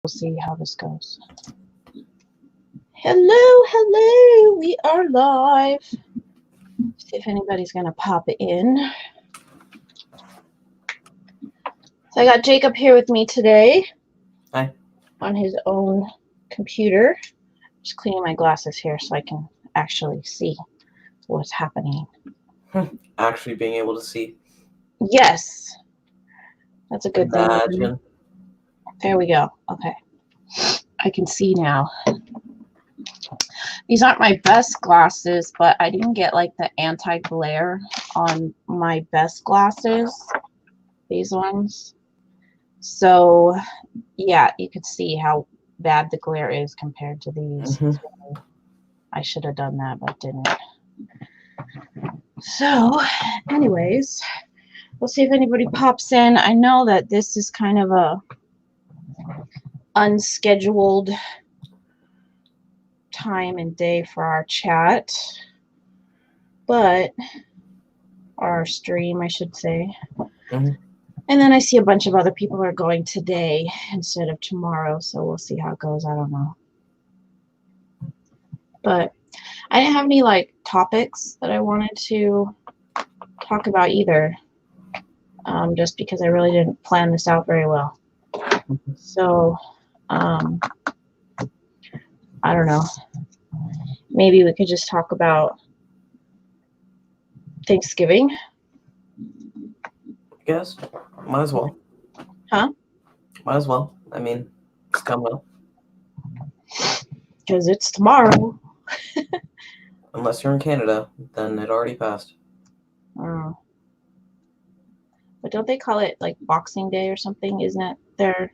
We'll see how this goes. Hello, we are live. See if anybody's gonna pop in. So I got Jacob here with me today. Hi. On his own computer. Just cleaning my glasses here so I can actually see what's happening. Actually being able to see. Yes. That's a good thing. Imagine. There we go. Okay. I can see now. These aren't my best glasses, but I didn't get like the anti-glare on my best glasses. These ones. So, yeah, you could see how bad the glare is compared to these. Mm-hmm. I should have done that, but didn't. So, anyways, we'll see if anybody pops in. I know that this is kind of a unscheduled time and day for our chat, but our stream, I should say. Mm-hmm. And then I see a bunch of other people are going today instead of tomorrow, so we'll see how it goes. I don't know. But I didn't have any like topics that I wanted to talk about either, just because I really didn't plan this out very well. So I don't know. Maybe we could just talk about Thanksgiving. Yes, might as well. Huh? Might as well. I mean, it's coming up. Because it's tomorrow. Unless you're in Canada, then it already passed. Oh. But don't they call it like Boxing Day or something? Isn't it their...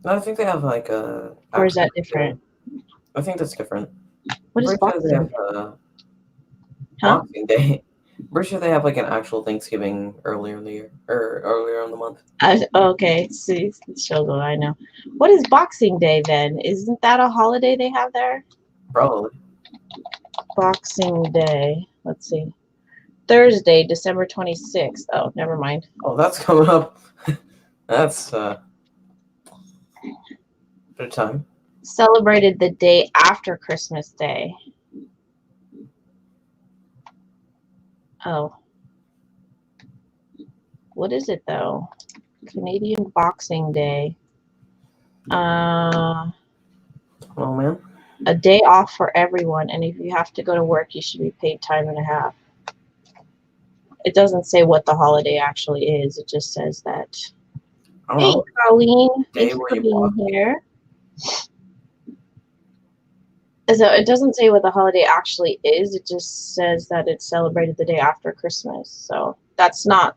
No, I think they have like a... Or is that different? I think that's different. What is Boxing Day? Huh? Boxing Day. I'm pretty sure they have like an actual Thanksgiving earlier in the year, or earlier in the month. Okay, see, it shows what I know. What is Boxing Day then? Isn't that a holiday they have there? Probably. Boxing Day. Let's see. Thursday, December 26th. Oh, never mind. Oh, that's coming up. That's bit of time. Celebrated the day after Christmas Day. Oh. What is it though? Canadian Boxing Day. Oh man. A day off for everyone, and if you have to go to work, you should be paid time and a half. It doesn't say what the holiday actually is. It just says that. Hey, Colleen, thanks for being here. So it doesn't say what the holiday actually is. It just says that it's celebrated the day after Christmas. So that's not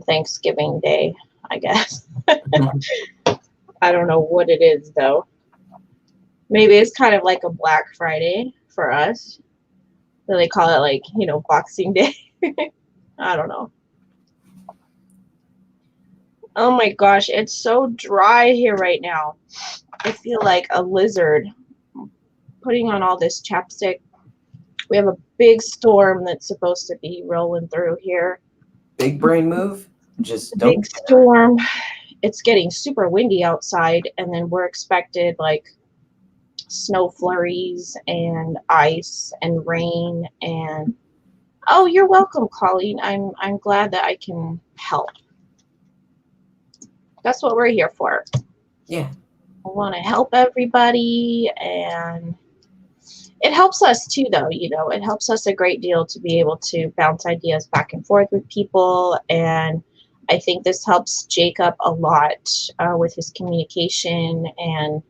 Thanksgiving Day, I guess. I don't know what it is, though. Maybe it's kind of like a Black Friday for us. So they call it like, you know, Boxing Day. I don't know. Oh my gosh, it's so dry here right now. I feel like a lizard putting on all this chapstick. We have a big storm that's supposed to be rolling through here. Big brain move? Just don't. Big storm. It's getting super windy outside, and then we're expected like snow flurries and ice and rain and... Oh, you're welcome, Colleen. I'm glad that I can help. That's what we're here for. Yeah. I want to help everybody, and it helps us too, though. You know, it helps us a great deal to be able to bounce ideas back and forth with people, and I think this helps Jacob a lot with his communication and,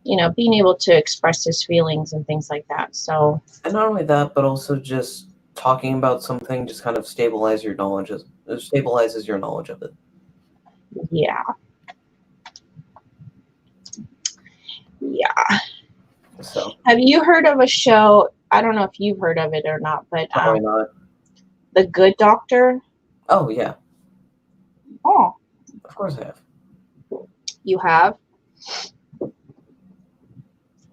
you know, being able to express his feelings and things like that. So. And not only that, but also just talking about something just kind of stabilizes your knowledge of it. Yeah. Yeah. So. Have you heard of a show? I don't know if you've heard of it or not, but probably not. The Good Doctor. Oh yeah. Oh. Of course I have. You have?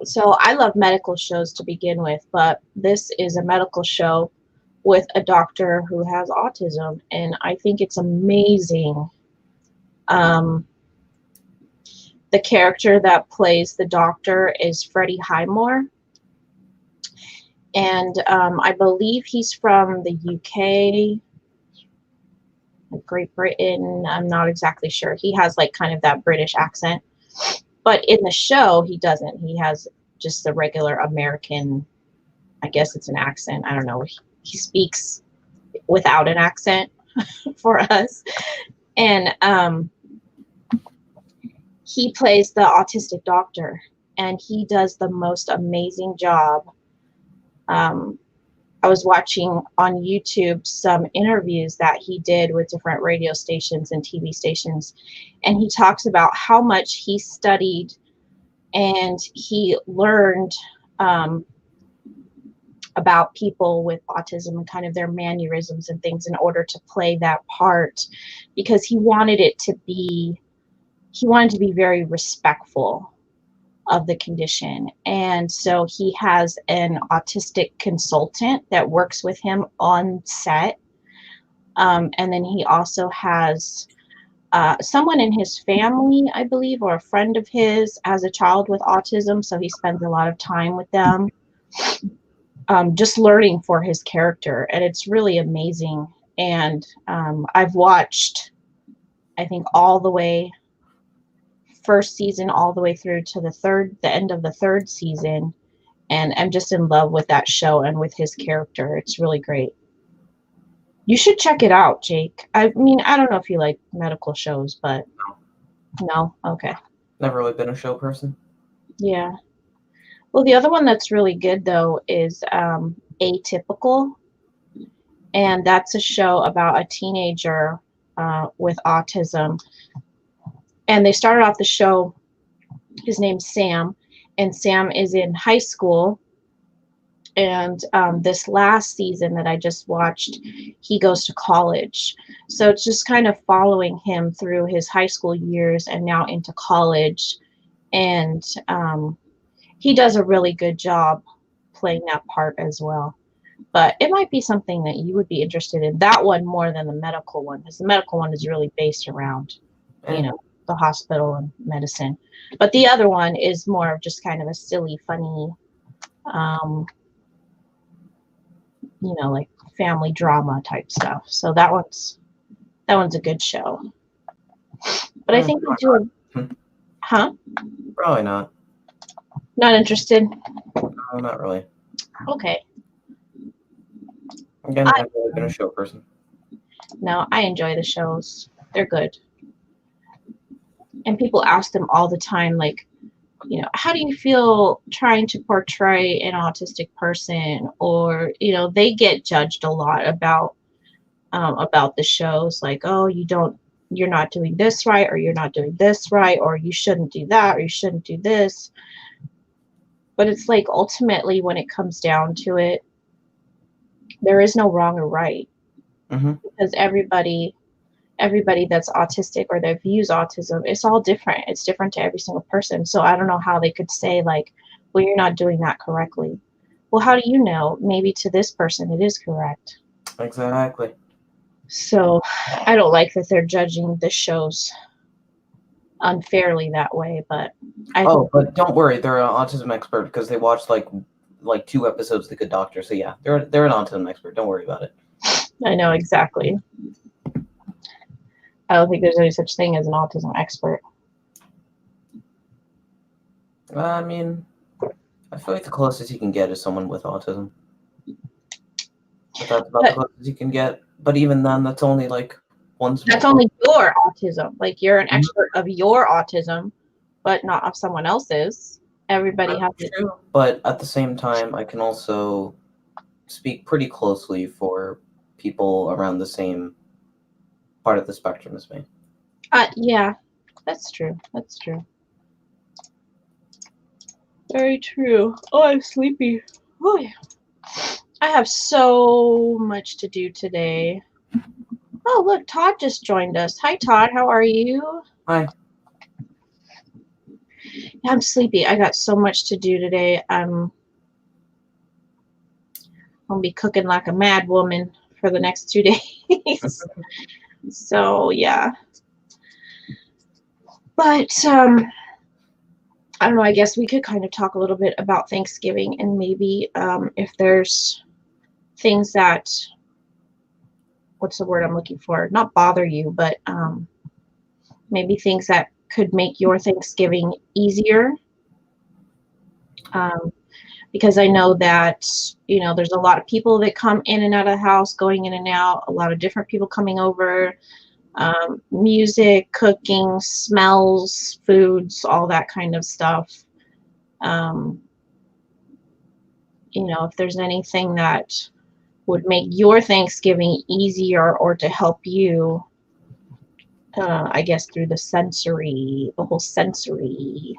So I love medical shows to begin with, but this is a medical show with a doctor who has autism, and I think it's amazing. the character that plays the doctor is Freddie Highmore. And I believe he's from the UK, Great Britain. I'm not exactly sure. He has like kind of that British accent. But in the show, he doesn't. He has just the regular American, I guess it's an accent. I don't know. He speaks without an accent for us. And he plays the autistic doctor. And he does the most amazing job. I was watching on YouTube some interviews that he did with different radio stations and TV stations, and he talks about how much he studied and he learned about people with autism and kind of their mannerisms and things in order to play that part, because he wanted to be very respectful of the condition. And so he has an autistic consultant that works with him on set. And then he also has someone in his family, I believe, or a friend of his has a child with autism. So he spends a lot of time with them, just learning for his character. And it's really amazing. And I've watched, I think, all the way first season all the way through to the end of the third season, and I'm just in love with that show and with his character. It's really great. You should check it out, Jake. I mean, I don't know if you like medical shows, but no? Okay. Never really been a show person. Yeah. Well, the other one that's really good though is Atypical, and that's a show about a teenager with autism. And they started off the show, his name's Sam, and Sam is in high school. And this last season that I just watched, he goes to college. So it's just kind of following him through his high school years and now into college. And he does a really good job playing that part as well. But it might be something that you would be interested in, that one more than the medical one, because the medical one is really based around, you know, the hospital and medicine. But the other one is more of just kind of a silly, funny, you know, like family drama type stuff. So that one's a good show. But I think we do huh? Probably not. Not interested? No, not really. Okay. Again, I've never been a show person. No, I enjoy the shows. They're good. And people ask them all the time, like, you know, how do you feel trying to portray an autistic person? Or, you know, they get judged a lot about the shows, like, oh, you're not doing this right, or you're not doing this right, or you shouldn't do that, or you shouldn't do this. But it's like, ultimately, when it comes down to it, there is no wrong or right. Because everybody that's autistic or that views autism, it's all different. It's different to every single person. So I don't know how they could say, like, well, you're not doing that correctly. Well, how do you know? Maybe to this person it is correct. Exactly. So I don't like that they're judging the shows unfairly that way. But but don't worry, they're an autism expert because they watched like 2 episodes of The Good Doctor. So yeah, they're an autism expert. Don't worry about it. I know, exactly. I don't think there's any such thing as an autism expert. I mean, I feel like the closest you can get is someone with autism. But that's about the closest you can get. But even then, that's only like one small. That's only your autism. Like, you're an expert of your autism, but not of someone else's. Everybody has it. True. But at the same time, I can also speak pretty closely for people around the same part of the spectrum as me. Yeah, that's true. That's true. Very true. Oh, I'm sleepy. Oh, yeah. I have so much to do today. Oh, look, Todd just joined us. Hi, Todd. How are you? Hi. I'm sleepy. I got so much to do today. I'm gonna be cooking like a mad woman for the next 2 days. So yeah. But I don't know, I guess we could kind of talk a little bit about Thanksgiving and maybe if there's things that, what's the word I'm looking for? Not bother you, but maybe things that could make your Thanksgiving easier. Because I know that, you know, there's a lot of people that come in and out of the house, going in and out, a lot of different people coming over, music, cooking, smells, foods, all that kind of stuff. You know, if there's anything that would make your Thanksgiving easier or to help you, I guess through the sensory, the whole sensory.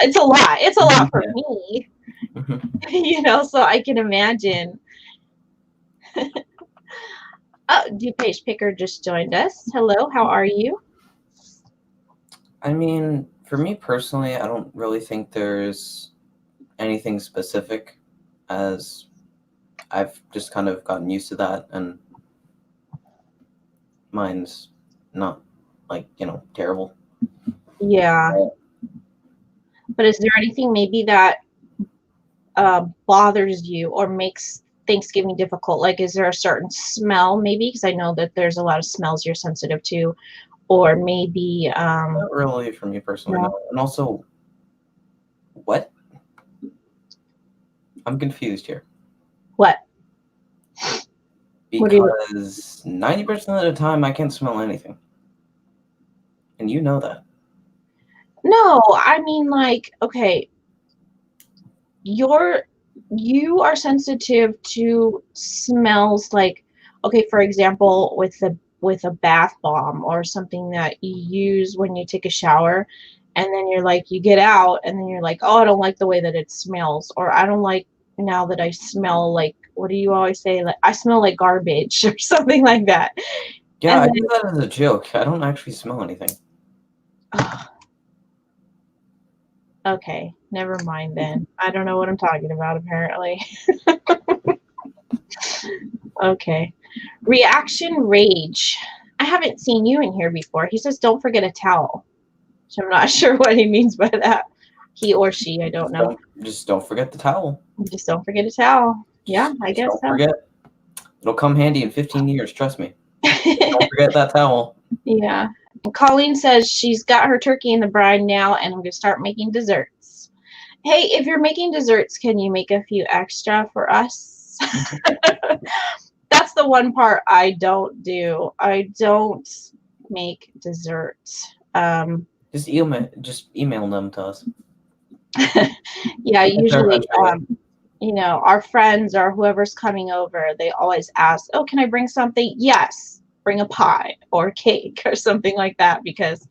It's a lot. It's a lot for me. You know, so I can imagine. Oh, DuPage Picker just joined us. Hello, how are you? I mean, for me personally, I don't really think there's anything specific, as I've just kind of gotten used to that, and mine's not, like, you know, terrible. Yeah. But is there anything maybe that bothers you or makes Thanksgiving difficult? Like, is there a certain smell maybe? Because I know that there's a lot of smells you're sensitive to. Or maybe... Not really for me personally, no. And also, what? I'm confused here. What? Because 90% of the time I can't smell anything. And you know that. No, I mean, like, okay, you are sensitive to smells, like, okay, for example, with a bath bomb or something that you use when you take a shower, and then you're like, you get out and then you're like, oh, I don't like the way that it smells, or I don't like now that I smell like, what do you always say, like, I smell like garbage or something like that. Yeah, I do that as a joke. I don't actually smell anything. Okay, never mind then. I don't know what I'm talking about, apparently. Okay. Reaction rage. I haven't seen you in here before. He says, don't forget a towel. So I'm not sure what he means by that. He or she, I don't know. Just don't forget the towel. Just don't forget a towel. Yeah, I guess don't forget. It'll come handy in 15 years, trust me. Don't forget that towel. Yeah. And Colleen says she's got her turkey in the brine now, and I'm going to start making desserts. Hey, if you're making desserts, can you make a few extra for us? That's the one part I don't do. I don't make desserts. Just email them to us. Yeah, usually, you know, our friends or whoever's coming over, they always ask, oh, can I bring something? Yes, bring a pie or cake or something like that, because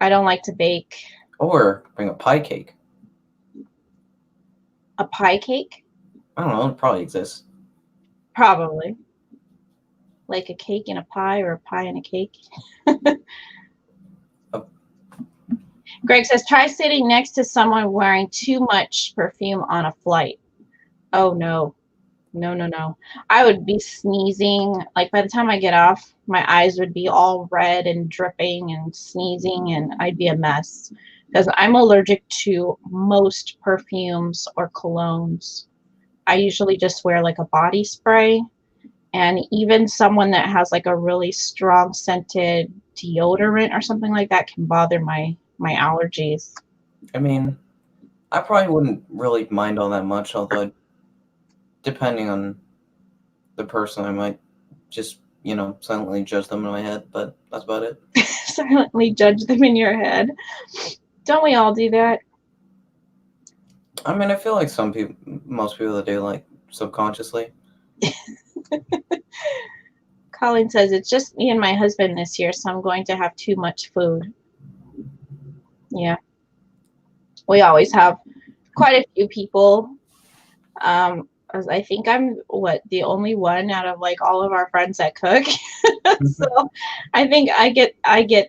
I don't like to bake. Or bring a pie cake. A pie cake? I don't know, it probably exists. Probably. Like a cake and a pie, or a pie and a cake. Greg says, try sitting next to someone wearing too much perfume on a flight. Oh, no. No, no, no. I would be sneezing. Like, by the time I get off, my eyes would be all red and dripping and sneezing, and I'd be a mess. Because I'm allergic to most perfumes or colognes. I usually just wear like a body spray. And even someone that has like a really strong scented deodorant or something like that can bother my allergies. I mean, I probably wouldn't really mind all that much, although depending on the person, I might just, you know, silently judge them in my head, but that's about it. Silently judge them in your head. Don't we all do that? I mean, I feel like most people do, like, subconsciously. Colin says, it's just me and my husband this year, so I'm going to have too much food. Yeah. We always have quite a few people. I think I'm the only one out of like all of our friends that cook. So I think I get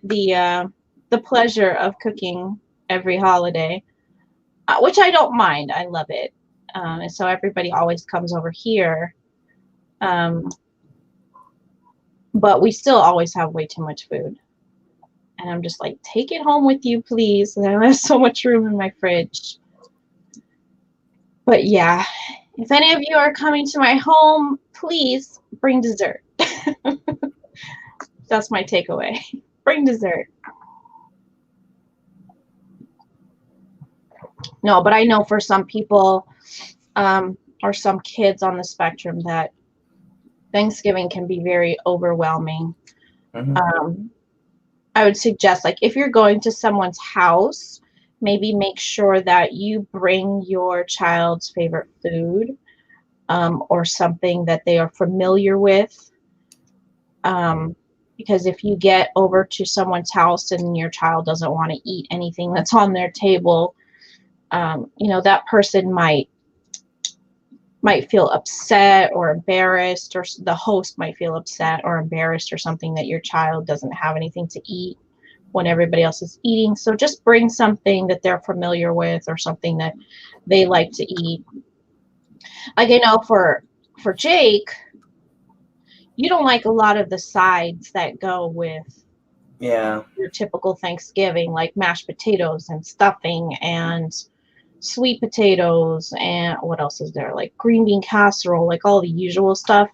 the pleasure of cooking every holiday, which I don't mind. I love it. And so everybody always comes over here. But we still always have way too much food. And I'm just like, take it home with you, please. And I have so much room in my fridge. But yeah, if any of you are coming to my home, please bring dessert. That's my takeaway. Bring dessert. No, but I know for some people or some kids on the spectrum that Thanksgiving can be very overwhelming. Mm-hmm. I would suggest, like, if you're going to someone's house, maybe make sure that you bring your child's favorite food or something that they are familiar with. Because if you get over to someone's house and your child doesn't want to eat anything that's on their table, you know, that person might feel upset or embarrassed, or the host might feel upset or embarrassed or something that your child doesn't have anything to eat when everybody else is eating. So just bring something that they're familiar with or something that they like to eat. Like, I know for Jake, you don't like a lot of the sides that go with your typical Thanksgiving, like mashed potatoes and stuffing and sweet potatoes, and what else is there? Like green bean casserole, like all the usual stuff.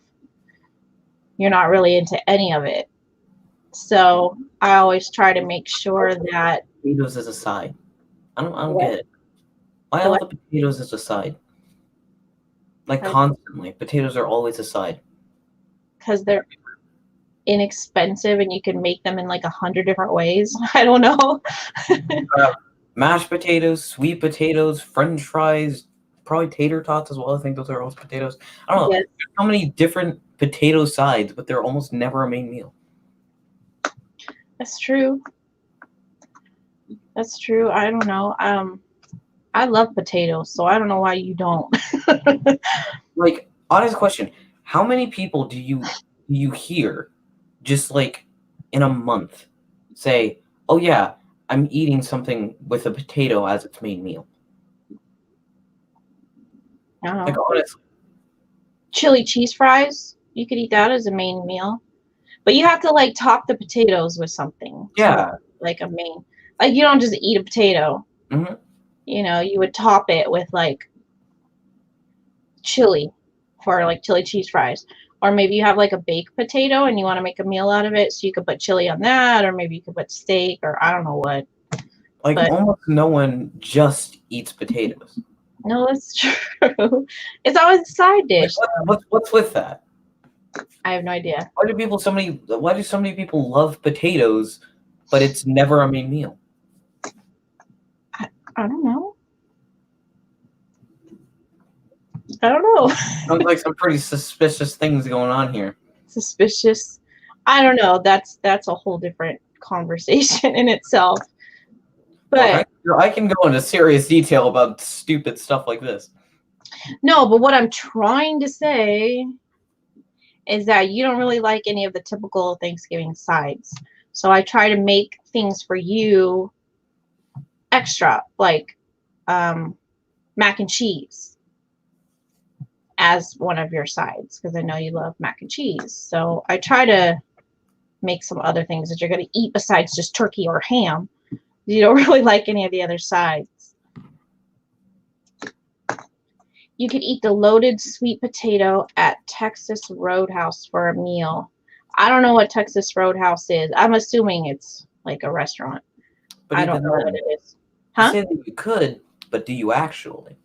You're not really into any of it. So I always try to make sure that Potatoes as a side. I don't get it. Why all the potatoes as a side? Like constantly, potatoes are always a side. Because they're inexpensive and you can make them in like 100 different ways. I don't know. Mashed potatoes, sweet potatoes, French fries, probably tater tots as well. I think those are also potatoes. I don't know. Yes. There's so many different potato sides, but they're almost never a main meal. That's true. That's true. I don't know. I love potatoes, so I don't know why you don't. Like, honest question, how many people do you hear just like in a month say, "Oh yeah, I'm eating something with a potato as its main meal"? I don't know. Like, honestly. Chili cheese fries, you could eat that as a main meal. But you have to like top the potatoes with something. Yeah. Like a main, like you don't just eat a potato. Mm-hmm. You know, you would top it with like chili for like chili cheese fries. Or maybe you have like a baked potato and you want to make a meal out of it, so you could put chili on that, or maybe you could put steak, or I don't know what. Like, almost no one just eats potatoes. No, that's true. It's always a side dish. Like, what's with that? I have no idea. Why do so many people love potatoes, but it's never a main meal? I don't know. I don't know. Sounds like some pretty suspicious things going on here. Suspicious. I don't know. That's a whole different conversation in itself. But I can go into serious detail about stupid stuff like this. No, but what I'm trying to say is that you don't really like any of the typical Thanksgiving sides. So I try to make things for you extra, like mac and cheese as one of your sides, because I know you love mac and cheese. So I try to make some other things that you're going to eat besides just turkey or ham. You don't really like any of the other sides. You could eat the loaded sweet potato at Texas Roadhouse for a meal. I don't know what Texas Roadhouse is. I'm assuming it's like a restaurant. But I don't know what it is. Huh? You say that you could, but do you actually?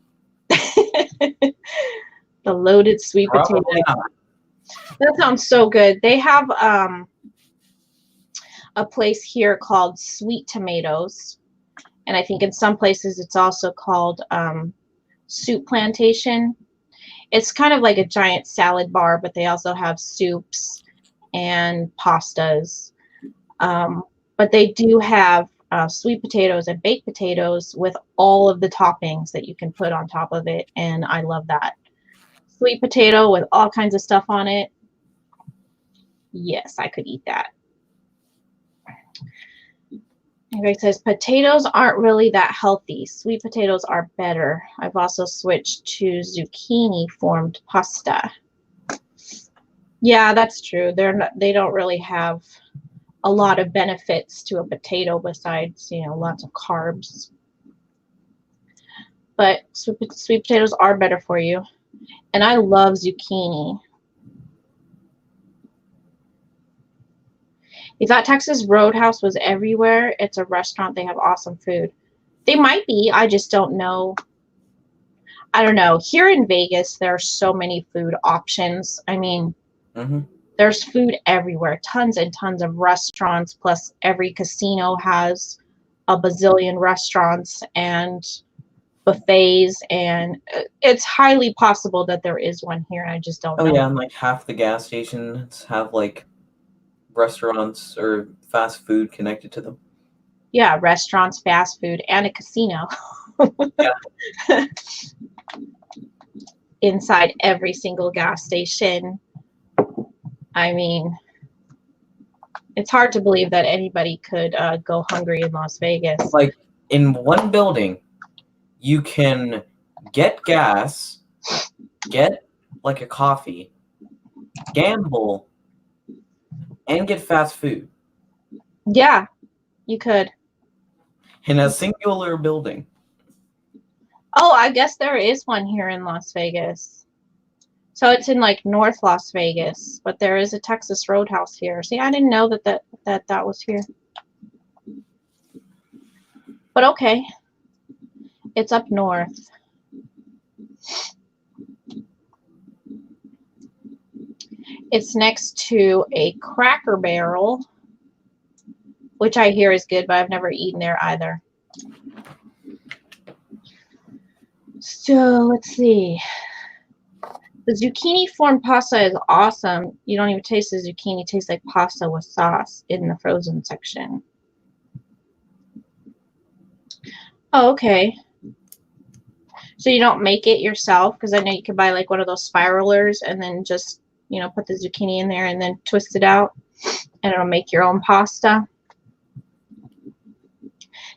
The loaded sweet potato. That sounds so good. They have a place here called Sweet Tomatoes. And I think in some places it's also called Soup Plantation. It's kind of like a giant salad bar, but they also have soups and pastas. But they do have sweet potatoes and baked potatoes with all of the toppings that you can put on top of it. And I love that. Sweet potato with all kinds of stuff on it. Yes, I could eat that. Greg says, potatoes aren't really that healthy. Sweet potatoes are better. I've also switched to zucchini formed pasta. Yeah, that's true. They don't really have a lot of benefits to a potato besides, you know, lots of carbs. But sweet potatoes are better for you. And I love zucchini. You thought Texas Roadhouse was everywhere? It's a restaurant. They have awesome food. They might be. I just don't know. I don't know. Here in Vegas, there are so many food options. I mean, there's food everywhere. Tons and tons of restaurants. Plus, every casino has a bazillion restaurants and buffets. And it's highly possible that there is one here. I just don't know. Oh, yeah. And like half the gas stations have like restaurants or fast food connected to them. Yeah, restaurants, fast food, and a casino. Yeah. Inside every single gas station. I mean, it's hard to believe that anybody could go hungry in Las Vegas. Like, in one building, you can get gas, get like a coffee, gamble, and get fast food. Yeah, you could. In a singular building. Oh, I guess there is one here in Las Vegas. So it's in like North Las Vegas, but there is a Texas Roadhouse here. See, I didn't know that was here. But okay. It's up north. It's next to a Cracker Barrel, which I hear is good, but I've never eaten there either. So let's see. The zucchini form pasta is awesome. You don't even taste the zucchini. It tastes like pasta with sauce in the frozen section. Oh, okay. So you don't make it yourself? Because I know you could buy like one of those spiralers and then just, you know, put the zucchini in there and then twist it out and it'll make your own pasta.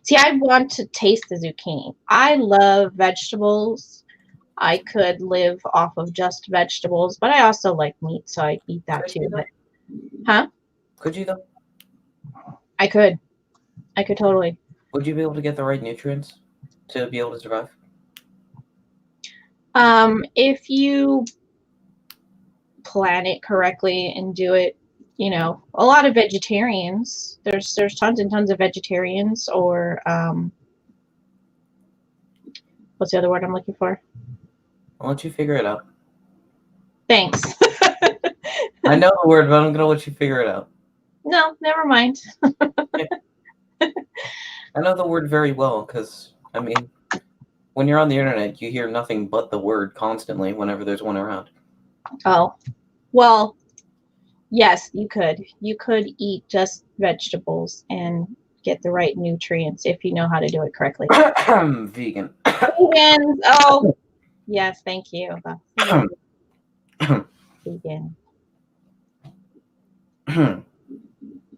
See, I want to taste the zucchini. I love vegetables. I could live off of just vegetables, but I also like meat, so I eat that too. But, huh? Could you though? I could totally. Would you be able to get the right nutrients to be able to survive? If you plan it correctly and do it, you know, a lot of vegetarians, there's tons and tons of vegetarians, or what's the other word I'm looking for? I'll let you figure it out. Thanks. I know the word, but I'm gonna let you figure it out. No, never mind. I know the word very well because, I mean, when you're on the internet, you hear nothing but the word constantly whenever there's one around. Oh, well, yes, you could. You could eat just vegetables and get the right nutrients if you know how to do it correctly. Vegan. Vegans. Oh, yes, thank you. Vegan.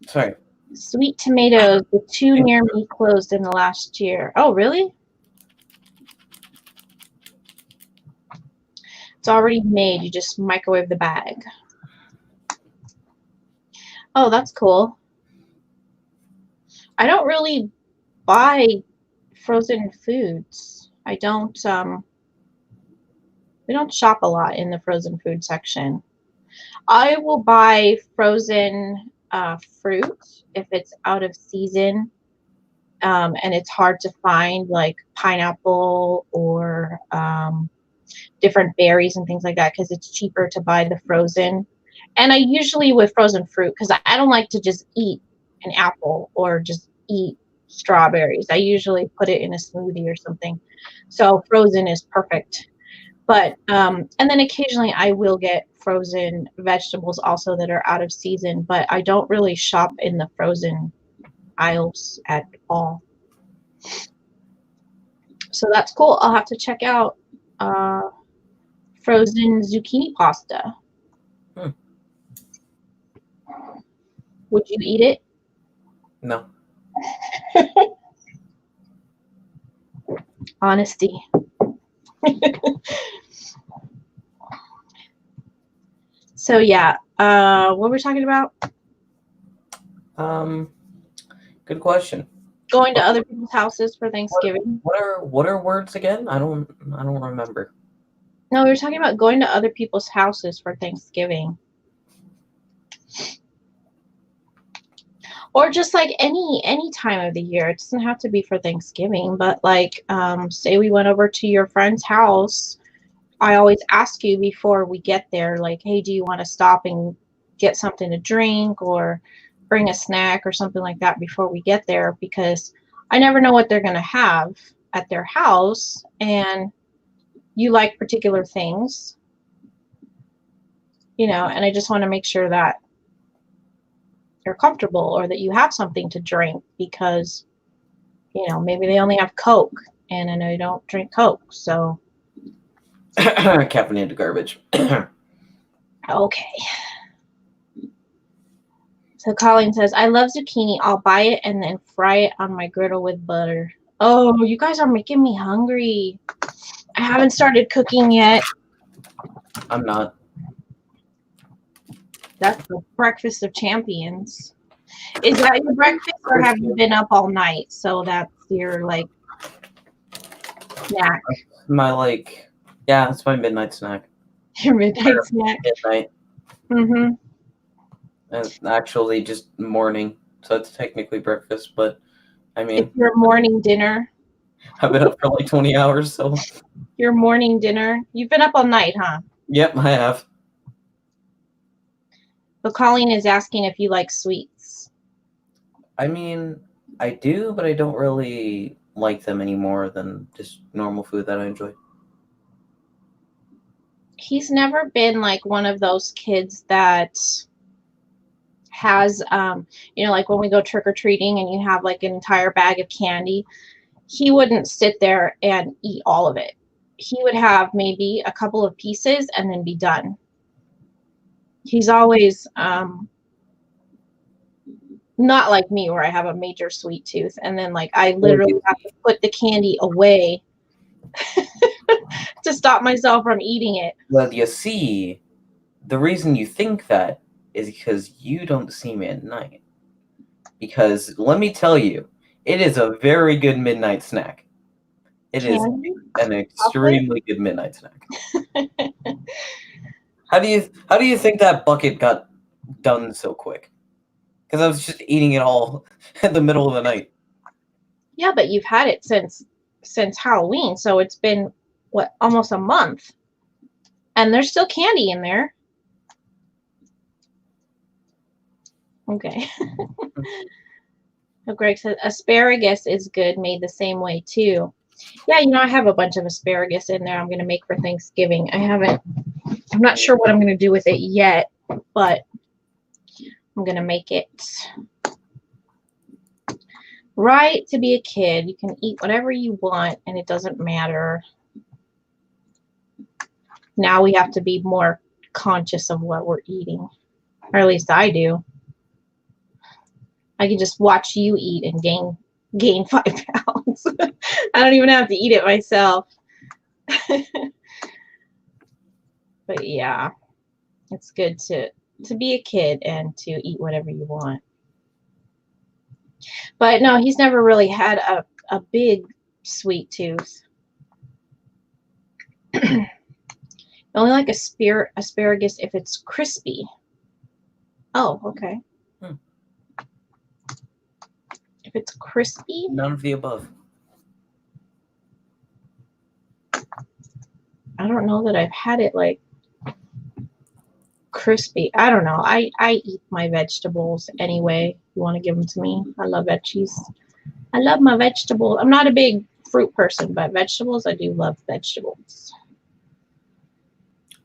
Sorry. Sweet tomatoes. The two near me closed in the last year. Oh, really? It's already made. You just microwave the bag. Oh, that's cool. I don't really buy frozen foods. I don't, we don't shop a lot in the frozen food section. I will buy frozen fruit if it's out of season and it's hard to find, like pineapple or different berries and things like that, because it's cheaper to buy the frozen. And I usually, with frozen fruit, because I don't like to just eat an apple or just eat strawberries. I usually put it in a smoothie or something. So frozen is perfect. But and then occasionally I will get frozen vegetables also that are out of season, but I don't really shop in the frozen aisles at all. So that's cool. I'll have to check out frozen zucchini pasta. Would you eat it? No. Honesty. So yeah, what were we talking about? Good question. Going to other people's houses for Thanksgiving. What are words again? I don't remember. No, we were talking about going to other people's houses for Thanksgiving. Or just like any time of the year. It doesn't have to be for Thanksgiving, but like say we went over to your friend's house. I always ask you before we get there, like, hey, do you want to stop and get something to drink or bring a snack or something like that before we get there, because I never know what they're going to have at their house, and you like particular things, you know, and I just want to make sure that you're comfortable or that you have something to drink, because, you know, maybe they only have Coke, and I know you don't drink Coke, so. Caffeinated garbage. Okay. So Colleen says, I love zucchini. I'll buy it and then fry it on my griddle with butter. Oh, you guys are making me hungry. I haven't started cooking yet. I'm not. That's the breakfast of champions. Is that your breakfast, or have you been up all night? So that's your, like, snack. My, like, yeah, it's my midnight snack. Your midnight snack. Midnight. Mm-hmm. It's actually just morning, so it's technically breakfast, but I mean, it's your morning dinner. I've been up for like 20 hours, so. Your morning dinner. You've been up all night, huh? Yep, I have. But Colleen is asking if you like sweets. I mean, I do, but I don't really like them any more than just normal food that I enjoy. He's never been like one of those kids that has, you know, like when we go trick-or-treating and you have like an entire bag of candy, he wouldn't sit there and eat all of it. He would have maybe a couple of pieces and then be done. He's always not like me, where I have a major sweet tooth and then like I literally have to put the candy away to stop myself from eating it. Well, you see, the reason you think that is because you don't see me at night. Because let me tell you, it is a very good midnight snack. It is an extremely good midnight snack. How do you think that bucket got done so quick? Because I was just eating it all in the middle of the night. Yeah, but you've had it since Halloween, so it's been what, almost a month, and there's still candy in there. Okay. So Greg says asparagus is good, made the same way too. Yeah, you know, I have a bunch of asparagus in there I'm going to make for Thanksgiving. I'm not sure what I'm going to do with it yet, but I'm going to make it. Right to be a kid. You can eat whatever you want and it doesn't matter. Now we have to be more conscious of what we're eating, or at least I do. I can just watch you eat and gain 5 pounds. I don't even have to eat it myself. But yeah, it's good to be a kid and to eat whatever you want. But no, he's never really had a big sweet tooth. I only like asparagus if it's crispy. Oh, okay. If it's crispy? None of the above. I don't know that I've had it like crispy. I don't know. I eat my vegetables anyway. You want to give them to me? I love veggies. I love my vegetables. I'm not a big fruit person, but vegetables, I do love vegetables.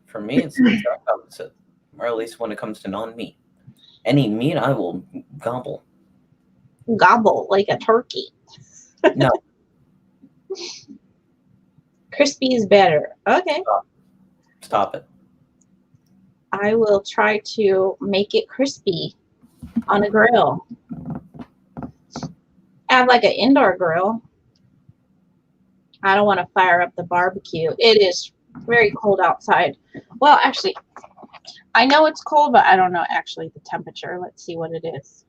For me, it's the exact opposite, or at least when it comes to non-meat. Any meat, I will gobble. Gobble like a turkey. No. Crispy is better. Okay. Stop it. I will try to make it crispy on a grill. I have like an indoor grill. I don't want to fire up the barbecue. It is very cold outside. Well, actually, I know it's cold, but I don't know actually the temperature. Let's see what it is.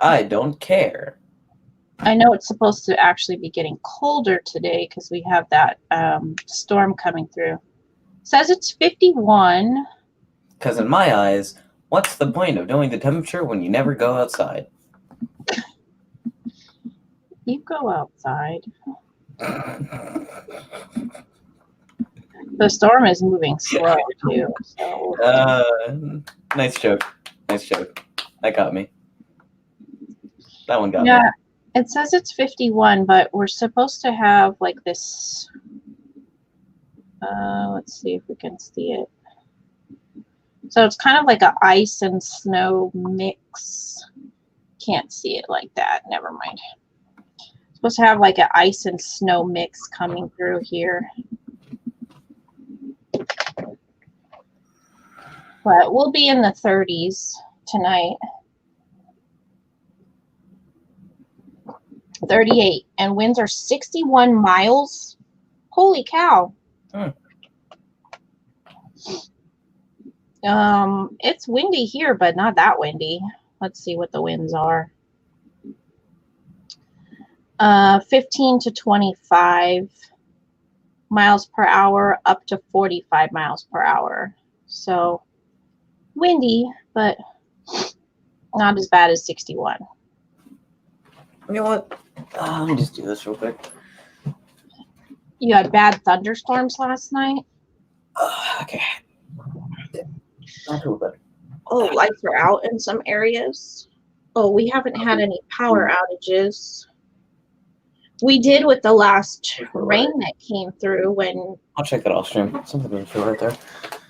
I don't care. I know it's supposed to actually be getting colder today because we have that storm coming through. It says it's 51. Because in my eyes, what's the point of knowing the temperature when you never go outside? You go outside. The storm is moving slow too. So. Nice joke. Nice joke. That got me. That one got me. Yeah, it says it's 51, but we're supposed to have like this. Let's see if we can see it. So it's kind of like an ice and snow mix. Can't see it like that. Never mind. It's supposed to have like an ice and snow mix coming through here. But we'll be in the 30s tonight. 38, and winds are 61 miles. Holy cow. It's windy here, but not that windy. Let's see what the winds are. 15 to 25 miles per hour, up to 45 miles per hour. So windy, but not as bad as 61. You know what? Let me just do this real quick. You had bad thunderstorms last night? Okay. I feel better. Oh, lights are out in some areas. Oh, we haven't had any power outages. We did with the last rain that came through when... I'll check it off stream. Something didn't feel right there.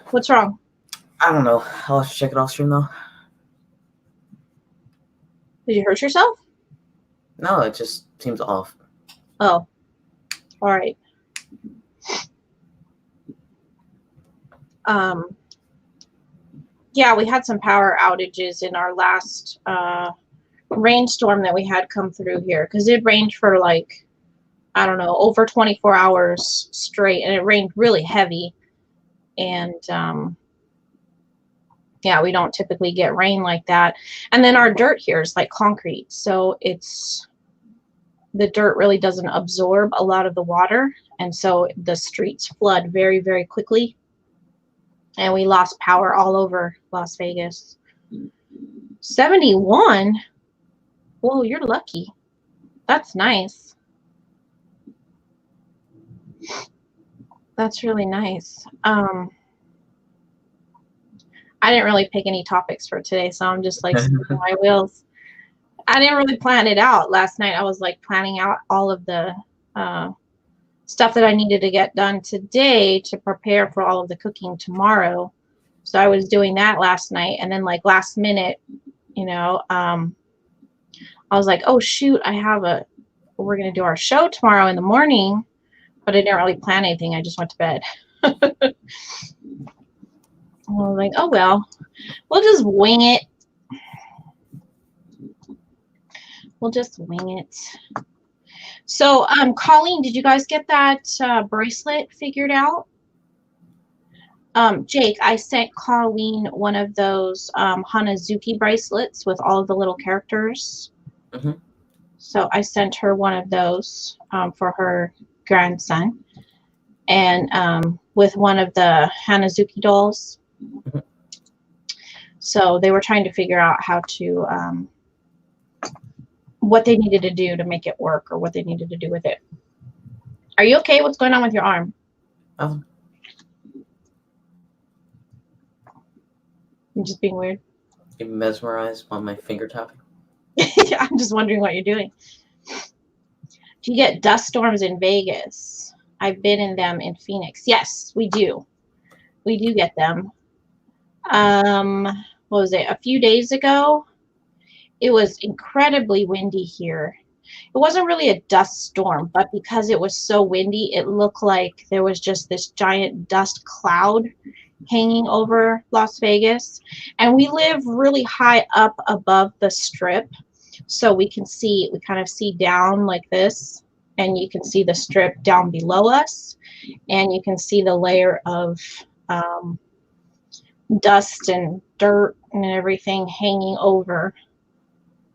What's wrong? I don't know. I'll have to check it off stream though. Did you hurt yourself? No, it just seems off. Oh, all right. Yeah, we had some power outages in our last rainstorm that we had come through here because it rained for like, I don't know, over 24 hours straight, and it rained really heavy. And yeah, we don't typically get rain like that. And then our dirt here is like concrete, so the dirt really doesn't absorb a lot of the water, and so the streets flood very, very quickly. And we lost power all over Las Vegas. 71? Whoa, you're lucky. That's nice. That's really nice. I didn't really pick any topics for today, so I'm just like spinning my wheels. I didn't really plan it out. Last night I was like planning out all of the stuff that I needed to get done today to prepare for all of the cooking tomorrow. So I was doing that last night, and then like last minute, you know, I was like, oh shoot, we're gonna do our show tomorrow in the morning, but I didn't really plan anything. I just went to bed. I was like, oh well, we'll just wing it. We'll just wing it. So, Colleen, did you guys get that bracelet figured out? Jake, I sent Colleen one of those Hanazuki bracelets with all of the little characters. Mm-hmm. So I sent her one of those for her grandson, and with one of the Hanazuki dolls. Mm-hmm. So they were trying to figure out how to what they needed to do to make it work, or what they needed to do with it. Are you okay? What's going on with your arm? I'm just being weird. You mesmerized by my finger tapping. I'm just wondering what you're doing. Do you get dust storms in Vegas? I've been in them in Phoenix. Yes, we do. We do get them. What was it? A few days ago, it was incredibly windy here. It wasn't really a dust storm, but because it was so windy, it looked like there was just this giant dust cloud hanging over Las Vegas. And we live really high up above the strip, so we kind of see down like this, and you can see the strip down below us, and you can see the layer of dust and dirt and everything hanging over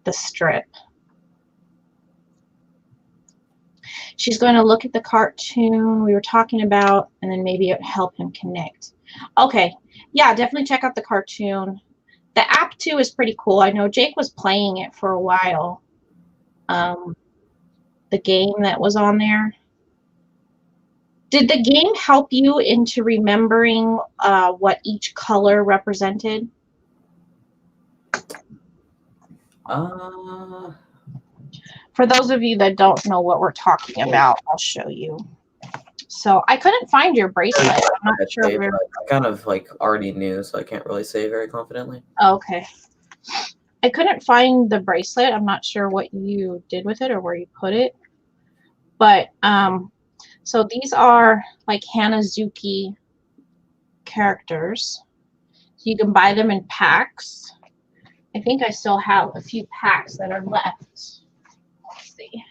the strip. She's going to look at the cartoon we were talking about, and then maybe it would help him connect. Okay, yeah, definitely check out the cartoon. The app too is pretty cool. I know Jake was playing it for a while. The game that was on there. Did the game help you into remembering what each color represented? For those of you that don't know what we're talking about, I'll show you. So I couldn't find your bracelet. I'm not sure. I kind of like already knew, so I can't really say very confidently. Okay. I couldn't find the bracelet. I'm not sure what you did with it or where you put it. But so these are like Hanazuki characters. So you can buy them in packs. I think I still have a few packs that are left. Let's see.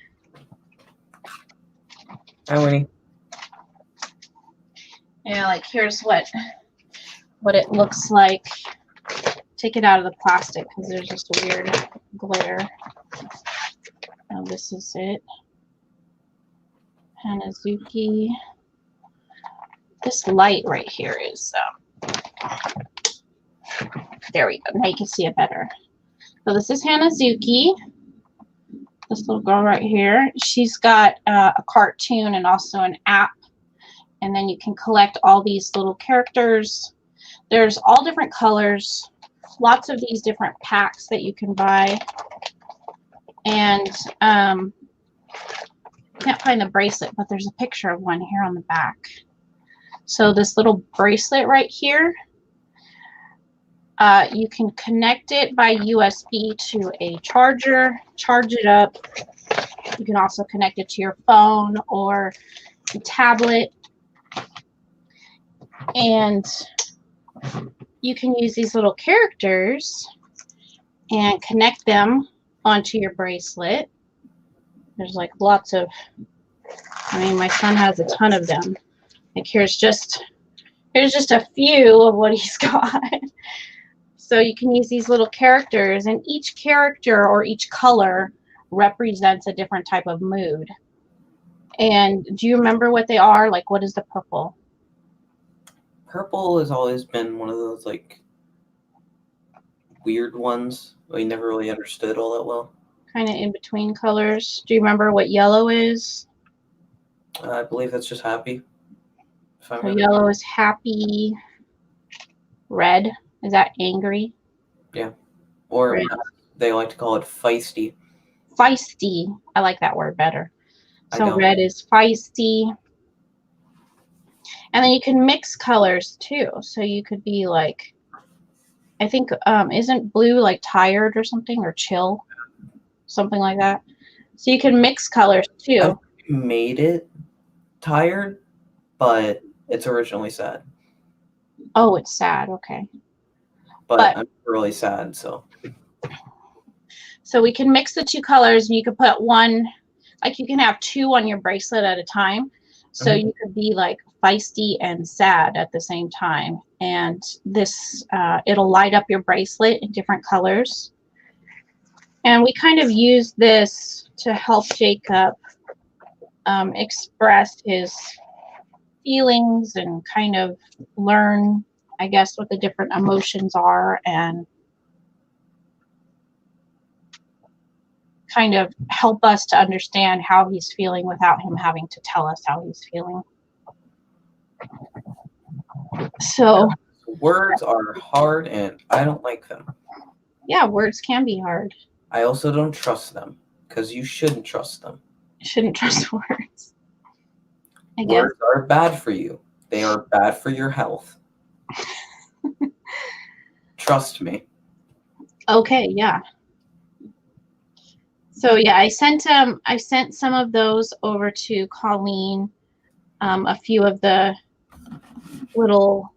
Hi, Winnie. Yeah, like here's what it looks like. Take it out of the plastic because there's just a weird glare. Oh, this is it. Hanazuki. This light right here is there we go. Now you can see it better. So this is Hanazuki. This little girl right here. She's got a cartoon and also an app. And then you can collect all these little characters. There's all different colors. Lots of these different packs that you can buy. And can't find the bracelet, but there's a picture of one here on the back. So this little bracelet right here, you can connect it by USB to a charger, charge it up. You can also connect it to your phone or a tablet. And you can use these little characters and connect them onto your bracelet. There's like lots of, I mean, my son has a ton of them. Like here's just a few of what he's got. So you can use these little characters, and each character or each color represents a different type of mood. And do you remember what they are? Like, what is the purple? Purple has always been one of those like weird ones we never really understood all that well. Kind of in between colors. Do you remember what yellow is? I believe that's just happy. So yellow is happy. Red, is that angry? Yeah. Or red. They like to call it feisty. Feisty. I like that word better. So red is feisty. And then you can mix colors too. So you could be like, I think, isn't blue like tired or something, or chill? Something like that. So you can mix colors too. I made it tired, but it's originally sad. Oh, it's sad. Okay. But I'm really sad, so. So we can mix the two colors, and you can put one, like you can have two on your bracelet at a time. So you could be like feisty and sad at the same time. And this, it'll light up your bracelet in different colors. And we kind of use this to help Jacob express his feelings and kind of learn, I guess, what the different emotions are, and kind of help us to understand how he's feeling without him having to tell us how he's feeling. So words are hard and I don't like them. Yeah, words can be hard. I also don't trust them, because you shouldn't trust them. You shouldn't trust words. I guess. Words are bad for you. They are bad for your health. Trust me. Okay, yeah. So yeah, I sent some of those over to Colleen. A few of the little,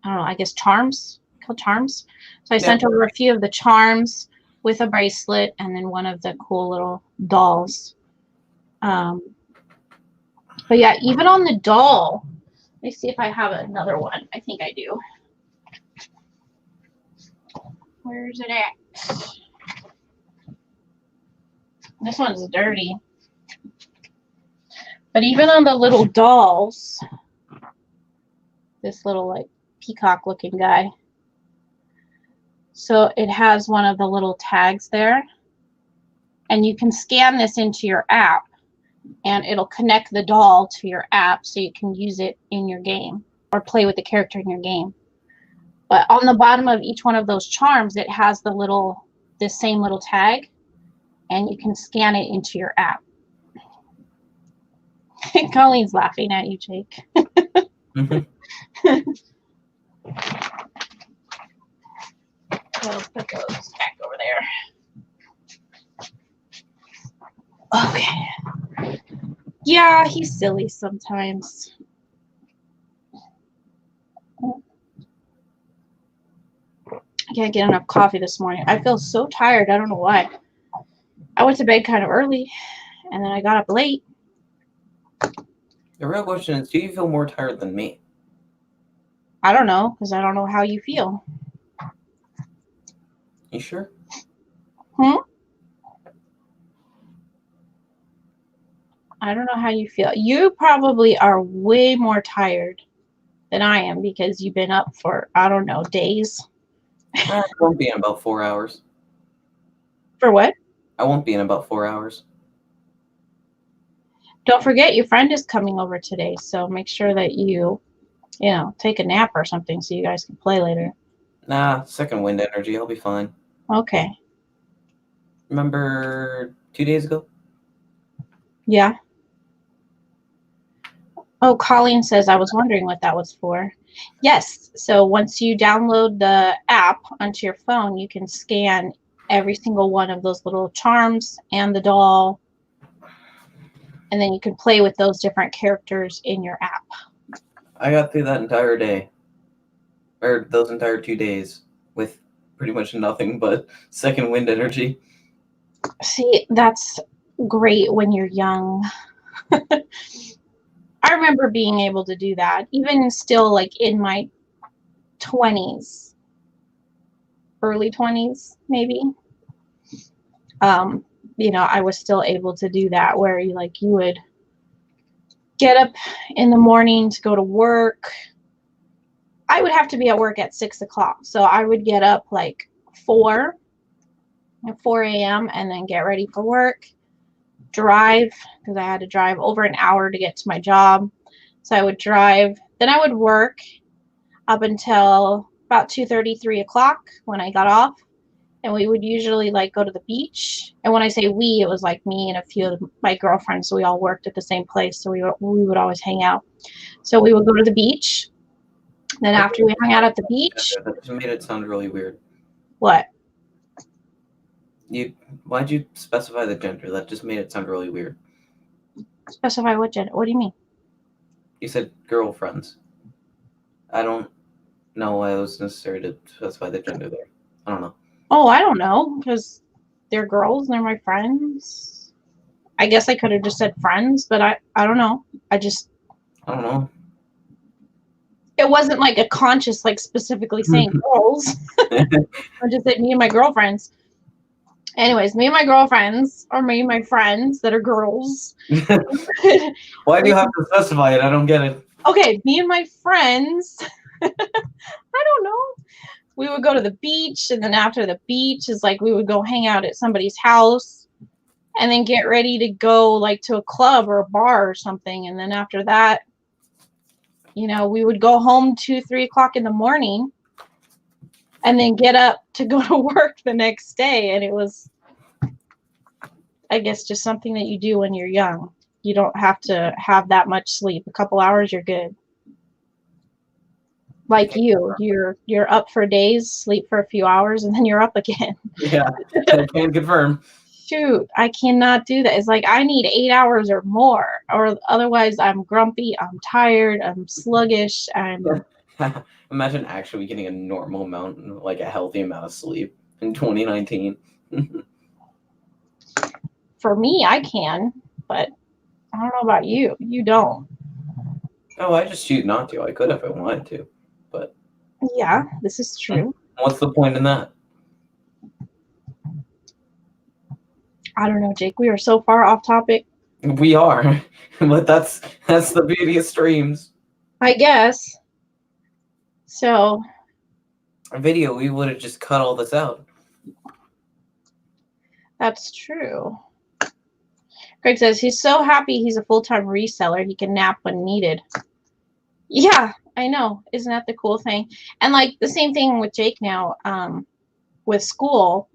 I don't know, I guess charms, called charms. So I sent over a few of the charms with a bracelet, and then one of the cool little dolls. But yeah, even on the doll, let me see if I have another one. I think I do. Where's it at? This one's dirty. But even on the little dolls, this little like peacock looking guy. So it has one of the little tags there. And you can scan this into your app and it'll connect the doll to your app so you can use it in your game or play with the character in your game. But on the bottom of each one of those charms, it has this same little tag, and you can scan it into your app. Colleen's laughing at you, Jake. Let's put those back over there. Okay. Yeah, he's silly sometimes. I can't get enough coffee this morning. I feel so tired. I don't know why. I went to bed kind of early, and then I got up late. The real question is, do you feel more tired than me? I don't know, because I don't know how you feel. You sure? I don't know how you feel. You probably are way more tired than I am because you've been up for, I don't know, days. I won't be in about 4 hours. For what? I won't be in about 4 hours. Don't forget your friend is coming over today, so make sure that you take a nap or something so you guys can play later. Nah, second wind energy. I'll be fine. Okay. Remember 2 days ago? Yeah. Oh, Colleen says, I was wondering what that was for. Yes. So once you download the app onto your phone, you can scan every single one of those little charms and the doll. And then you can play with those different characters in your app. I got through that entire day. Or those entire 2 days with pretty much nothing but second wind energy. See, that's great when you're young. I remember being able to do that, even still like in my 20s, early 20s, maybe. I was still able to do that where you would get up in the morning to go to work. I would have to be at work at 6 o'clock. So I would get up like 4 a.m. and then get ready for work, drive, because I had to drive over an hour to get to my job. So I would drive, then I would work up until about 2:30, 3 o'clock when I got off. And we would usually go to the beach. And when I say we, it was like me and a few of my girlfriends. So we all worked at the same place. So we would always hang out. So we would go to the beach. Then after we hung out at the beach. That just made it sound really weird. What? Why'd you specify the gender? That just made it sound really weird. Specify what gender? What do you mean? You said girlfriends. I don't know why it was necessary to specify the gender there. I don't know. Oh, I don't know, because they're girls and they're my friends. I guess I could have just said friends, but I don't know. I don't know. It wasn't like a conscious, specifically saying girls. I just said me and my girlfriends. Anyways, me and my girlfriends, or me and my friends that are girls. Why do you have to specify it? I don't get it. Okay, me and my friends. I don't know. We would go to the beach, and then after the beach is we would go hang out at somebody's house and then get ready to go to a club or a bar or something. And then after that, we would go home 2, 3 o'clock in the morning and then get up to go to work the next day. And it was, I guess, just something that you do when you're young. You don't have to have that much sleep. A couple hours, you're good. Like you're up for days, sleep for a few hours, and then you're up again. Yeah, I can confirm. Shoot, I cannot do that. It's I need 8 hours or more, or otherwise I'm grumpy, I'm tired, I'm sluggish. Imagine actually getting a normal amount, a healthy amount of sleep in 2019. For me, I can, but I don't know about you. You don't. Oh, I just choose not to. I could if I wanted to, but yeah, this is true. What's the point in that? I don't know, Jake. We are so far off topic. We are, but that's the beauty of streams. I guess. So, A video, we would have just cut all this out. that's true. Greg says he's so happy he's a full-time reseller. He can nap when needed. Yeah, I know. Isn't that the cool thing? And like the same thing with Jake now, with school.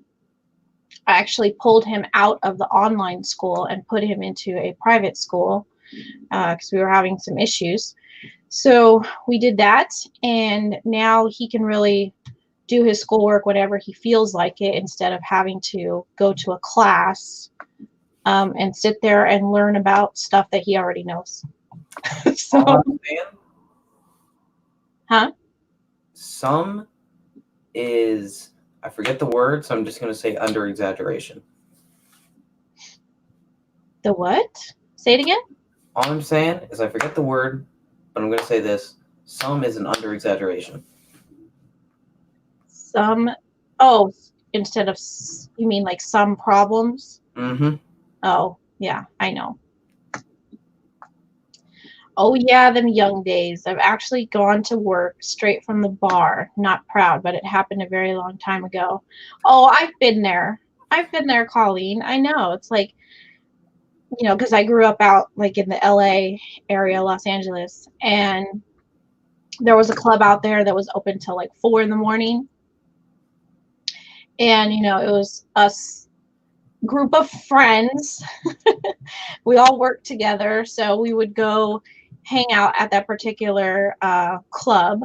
I actually pulled him out of the online school and put him into a private school because we were having some issues. So we did that, and now he can really do his schoolwork whenever he feels like it instead of having to go to a class and sit there and learn about stuff that he already knows. So, huh? Some is, I forget the word, so I'm just going to say under exaggeration. The what? Say it again? All I'm saying is I forget the word, but I'm going to say this. Some is an under exaggeration. Some, oh, instead of, you mean like some problems? Mm-hmm. Oh, yeah, I know. Oh, yeah, them young days. I've actually gone to work straight from the bar. Not proud, but it happened a very long time ago. Oh, I've been there. I've been there, Colleen. I know. It's like, you know, because I grew up out like in the LA area, Los Angeles, and there was a club out there that was open till like 4 in the morning. And, you know, it was us group of friends. We all worked together, so we would go hang out at that particular club,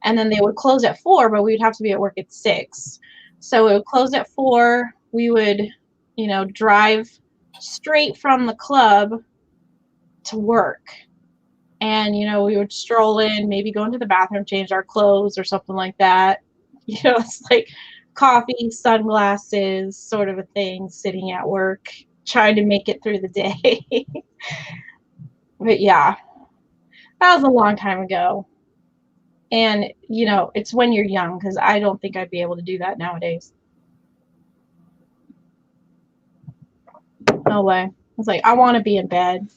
and then they would close at 4, but we would have to be at work at 6. So it would close at 4. We would, you know, drive straight from the club to work, and you know, we would stroll in, maybe go into the bathroom, change our clothes or something like that. You know, it's like coffee, sunglasses, sort of a thing, sitting at work, trying to make it through the day. But yeah, that was a long time ago. And, you know, it's when you're young, because I don't think I'd be able to do that nowadays. No way. It's like, I want to be in bed.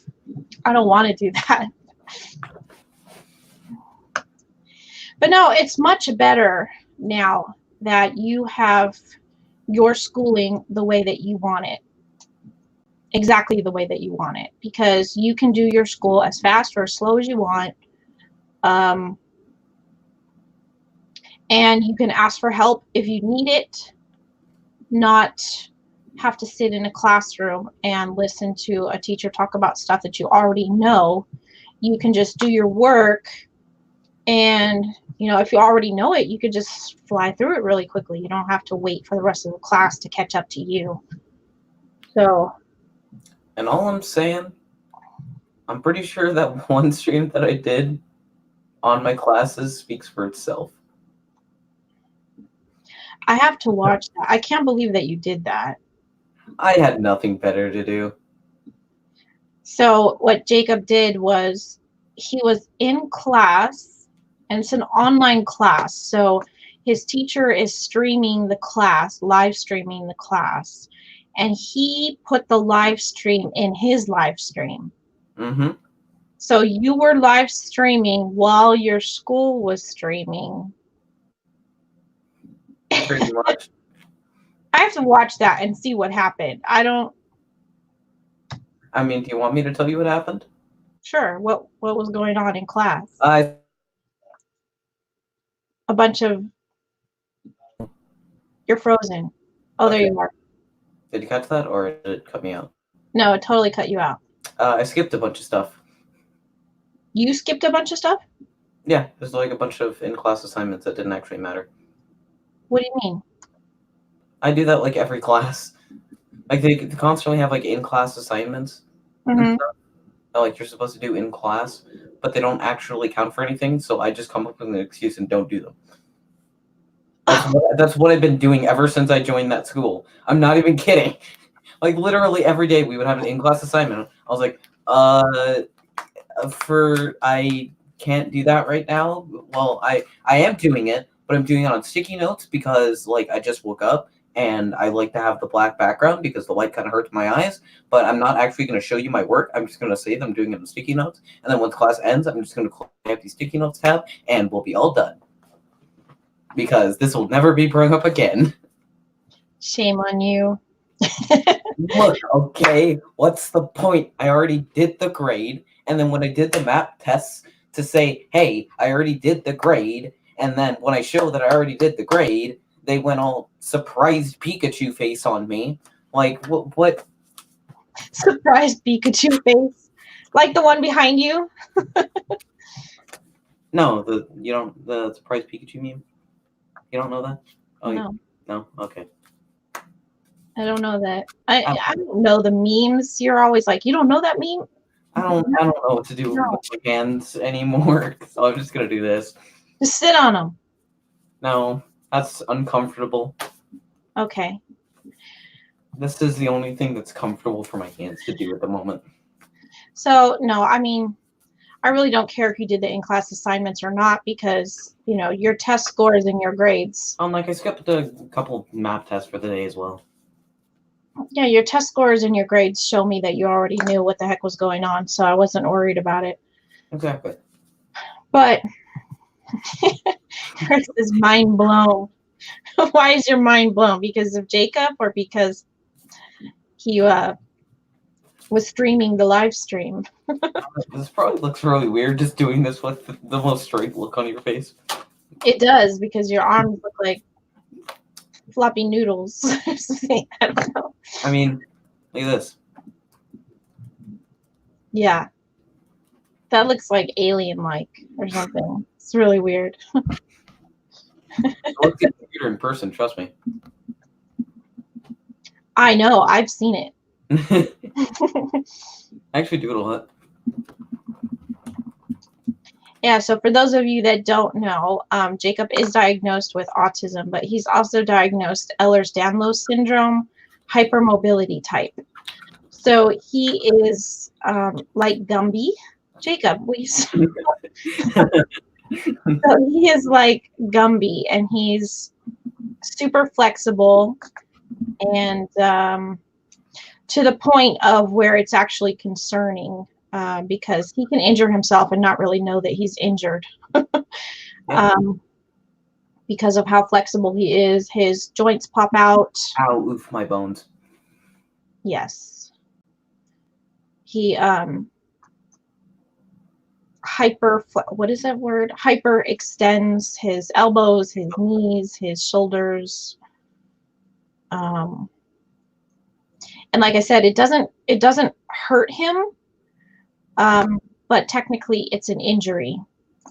I don't want to do that. But no, it's much better now that you have your schooling the way that you want it. Exactly the way that you want it. Because you can do your school as fast or as slow as you want. And you can ask for help if you need it, not have to sit in a classroom and listen to a teacher talk about stuff that you already know. You can just do your work, and you know, if you already know it, you could just fly through it really quickly. You don't have to wait for the rest of the class to catch up to you. So, and all I'm saying, I'm pretty sure that one stream that I did on my classes speaks for itself. I have to watch that. I can't believe that you did that. I had nothing better to do. So what Jacob did was he was in class, and it's an online class. So his teacher is streaming the class, live streaming the class, and he put the live stream in his live stream. Mm-hmm. So you were live streaming while your school was streaming. Pretty much. I have to watch that and see what happened. I mean, do you want me to tell you what happened? Sure. What was going on in class? A bunch of... You're frozen. Oh, okay. There you are. Did you catch that, or did it cut me out? No, it totally cut you out. I skipped a bunch of stuff. You skipped a bunch of stuff? Yeah, there's like a bunch of in-class assignments that didn't actually matter. What do you mean? I do that like every class. Like they constantly have like in-class assignments and stuff that like you're supposed to do in class, but they don't actually count for anything. So I just come up with an excuse and don't do them. That's what I've been doing ever since I joined that school. I'm not even kidding. Like literally every day we would have an in-class assignment. I was like, I can't do that right now. Well, I am doing it, but I'm doing it on sticky notes because like I just woke up and I like to have the black background because the light kind of hurts my eyes, but I'm not actually going to show you my work. I'm just going to say that I'm doing it in sticky notes, and then once class ends, I'm just going to close the empty sticky notes tab, and we'll be all done. Because this will never be brought up again. Shame on you. Look, okay, what's the point? I already did the grade, and then when I did the map tests to say, hey, I already did the grade, and then when I show that I already did the grade, they went all surprised Pikachu face on me. Like, what? Surprise Pikachu face. Like the one behind you? No, the surprise Pikachu meme? You don't know that? Oh, No. No? Okay. I don't know that. I don't know the memes. You're always like, you don't know that meme? I don't know what to do with my hands anymore, so I'm just gonna do this. Just sit on them. No, that's uncomfortable. Okay. This is the only thing that's comfortable for my hands to do at the moment. So, no, I mean, I really don't care if you did the in-class assignments or not because, you know, your test scores and your grades. Like I skipped a couple map tests for the day as well. Yeah, your test scores and your grades show me that you already knew what the heck was going on, so I wasn't worried about it. Exactly. But Chris is mind blown. Why is your mind blown? Because of Jacob or because he was streaming the live stream? This probably looks really weird just doing this with the most straight look on your face. It does, because your arms look like floppy noodles. I don't know. I mean, look at this. Yeah. That looks like alien-like or something. It's really weird. Look at the computer in person, trust me. I know, I've seen it. I actually do it a lot. Yeah, so for those of you that don't know, Jacob is diagnosed with autism, but he's also diagnosed Ehlers-Danlos syndrome, hypermobility type. So he is like Gumby. Jacob, so he is like Gumby, and he's super flexible and to the point of where it's actually concerning. Because he can injure himself and not really know that he's injured. Because of how flexible he is, his joints pop out. Ow, oof, my bones. Yes. He what is that word? Hyper extends his elbows, his knees, his shoulders. And like I said, it doesn't hurt him. But technically it's an injury,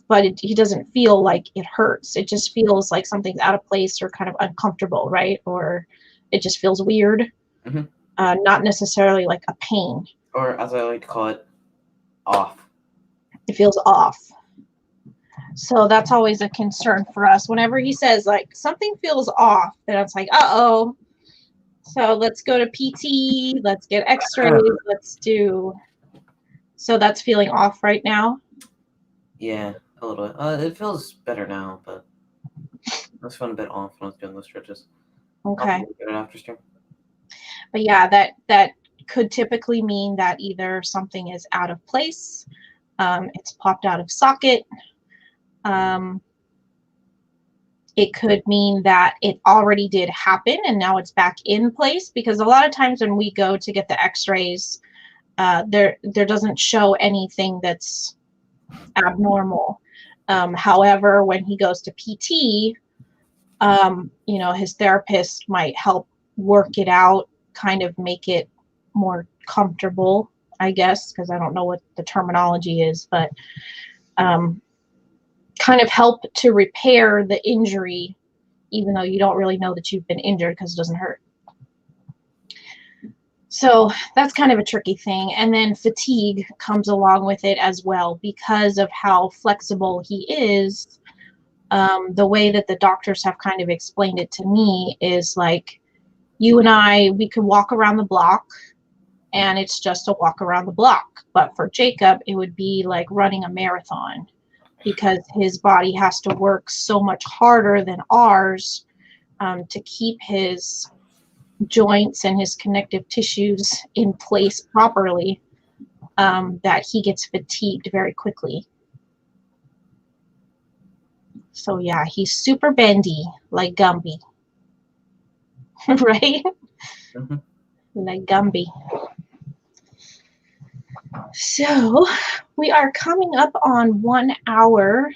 but he doesn't feel like it hurts. It just feels like something's out of place or kind of uncomfortable, right? Or it just feels weird. Mm-hmm. Not necessarily like a pain. Or as I like to call it, off. It feels off. So that's always a concern for us. Whenever he says like something feels off, then it's like, uh-oh. So let's go to PT, let's get x-rays, let's do. So that's feeling off right now? Yeah, a little bit. It feels better now, but I was feeling a bit off when I was doing those stretches. Okay. Get it after stream. But yeah, that could typically mean that either something is out of place, it's popped out of socket. It could mean that it already did happen and now it's back in place, because a lot of times when we go to get the x-rays, there doesn't show anything that's abnormal. However, when he goes to PT, you know, his therapist might help work it out, kind of make it more comfortable, I guess, because I don't know what the terminology is, but kind of help to repair the injury, even though you don't really know that you've been injured because it doesn't hurt. So that's kind of a tricky thing. And then fatigue comes along with it as well, because of how flexible he is. The way that the doctors have kind of explained it to me is like, you and I, we could walk around the block and it's just a walk around the block. But for Jacob, it would be like running a marathon, because his body has to work so much harder than ours to keep his joints and his connective tissues in place properly, that he gets fatigued very quickly. So yeah, he's super bendy, like Gumby. Right? Mm-hmm. Like Gumby. So we are coming up on 1 hour.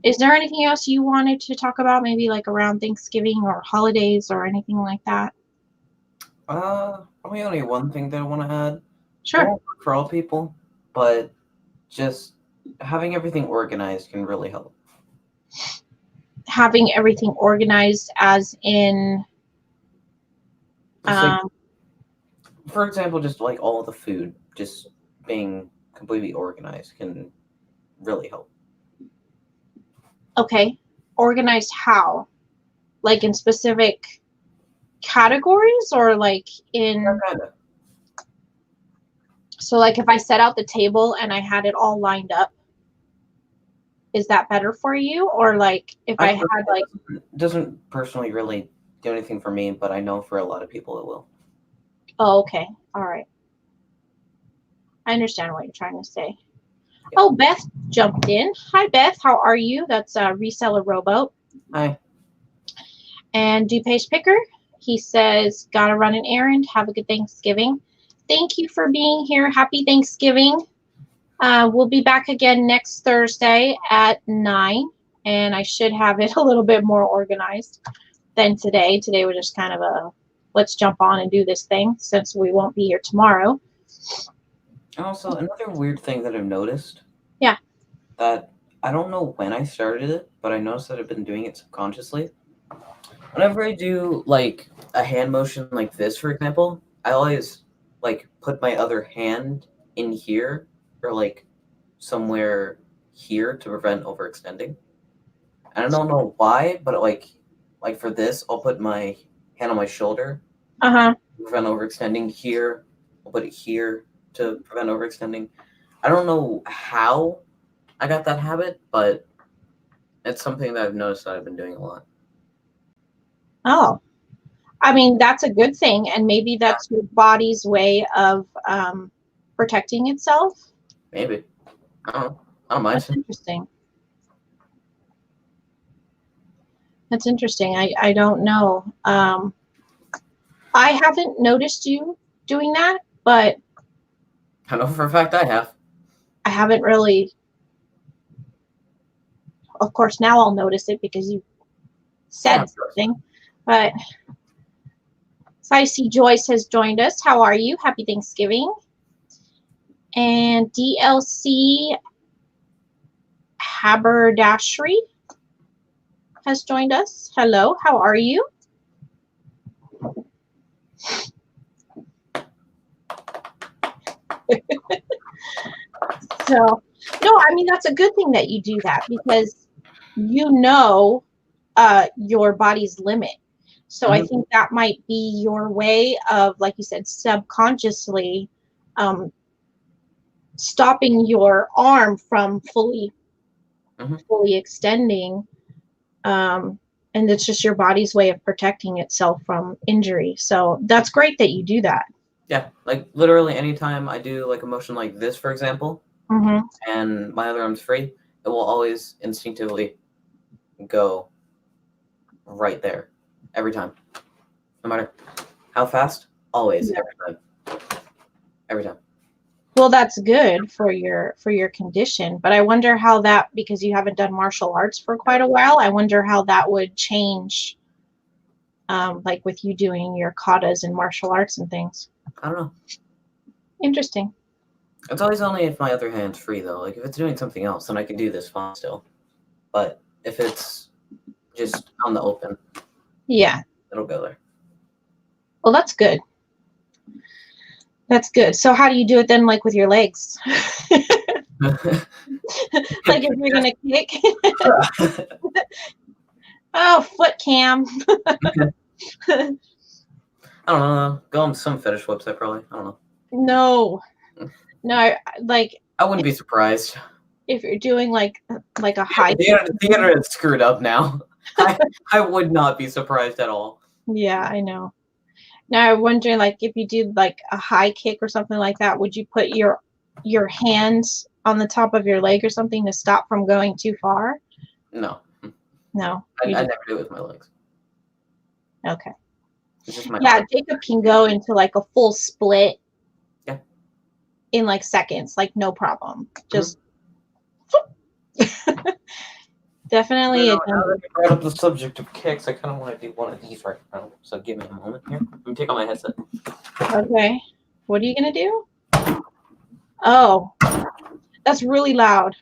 Is there anything else you wanted to talk about, maybe like around Thanksgiving or holidays or anything like that? Only one thing that I want to add. Sure. It won't work for all people, but just having everything organized can really help. Having everything organized as in, Like, for example, just like all of the food, just being completely organized can really help. okay, organized how? Like in specific categories or like in... Yeah, kinda. So like if I set out the table and I had it all lined up, is that better for you? Or like if I had like... doesn't personally really do anything for me, but I know for a lot of people it will. Oh, okay. All right. I understand what you're trying to say. Yeah. Oh, Beth jumped in. Hi, Beth. How are you? That's a reseller rowboat. Hi. And DuPage Picker, he says, gotta run an errand. Have a good Thanksgiving. Thank you for being here. Happy Thanksgiving. We'll be back again next Thursday at 9, and I should have it a little bit more organized than today. Today was just kind of a let's jump on and do this thing since we won't be here tomorrow. Also, another weird thing that I've noticed. Yeah. That I don't know when I started it, but I noticed that I've been doing it subconsciously. Whenever I do like a hand motion like this, for example, I always like put my other hand in here or like somewhere here to prevent overextending. And I don't know why, but like for this, I'll put my hand on my shoulder to prevent overextending. Here, I'll put it here to prevent overextending. I don't know how I got that habit, but it's something that I've noticed that I've been doing a lot. Oh, I mean, that's a good thing. And maybe that's your body's way of protecting itself. Maybe. I don't know. I don't mind. That's interesting. That's interesting. I don't know. I haven't noticed you doing that, but I know for a fact I have. I haven't really. Of course, now I'll notice it because you said something. But so I see Joyce has joined us. How are you? Happy Thanksgiving. And DLC Haberdashery has joined us. Hello, how are you? So, no, I mean, that's a good thing that you do that because you know your body's limit. So I think that might be your way of, like you said, subconsciously stopping your arm from fully extending. And it's just your body's way of protecting itself from injury. So that's great that you do that. Yeah, like literally anytime I do like a motion like this, for example, and my other arm's free, it will always instinctively go right there every time. No matter how fast, always, every time. Well, that's good for your condition, but I wonder how that, because you haven't done martial arts for quite a while, I wonder how that would change, like with you doing your katas and martial arts and things. I don't know. Interesting. It's always only if my other hand's free, though. Like, if it's doing something else, then I can do this fine still. But if it's just on the open, yeah, it'll go there. Well, that's good. That's good. So how do you do it then, like with your legs? Like if you're going to kick? Oh, foot cam. I don't know. Go on some fetish website, probably. I don't know. No, like I wouldn't be surprised if you're doing like a high. The internet's screwed up now. I would not be surprised at all. Yeah, I know. Now I'm wondering, like, if you did like a high kick or something like that, would you put your hands on the top of your leg or something to stop from going too far? No. No. I never do it with my legs. Okay. It's just my Yeah, arm. Jacob can go into like a full split. Yeah. In like seconds, like no problem. Just definitely Now that you brought up the subject of kicks, I kind of want to do one of these right now. So give me a moment here. Let me take off my headset. Okay. What are you gonna do? Oh, that's really loud.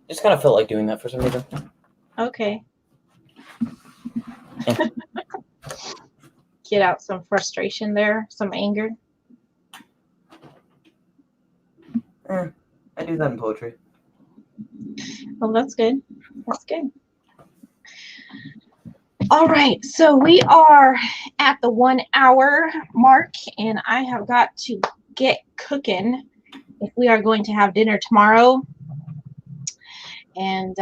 Just kind of felt like doing that for some reason. Okay. Get out some frustration there, some anger. I do that in poetry. Well, that's good. That's good. All right, so we are at the 1 hour mark, and I have got to get cooking if we are going to have dinner tomorrow. And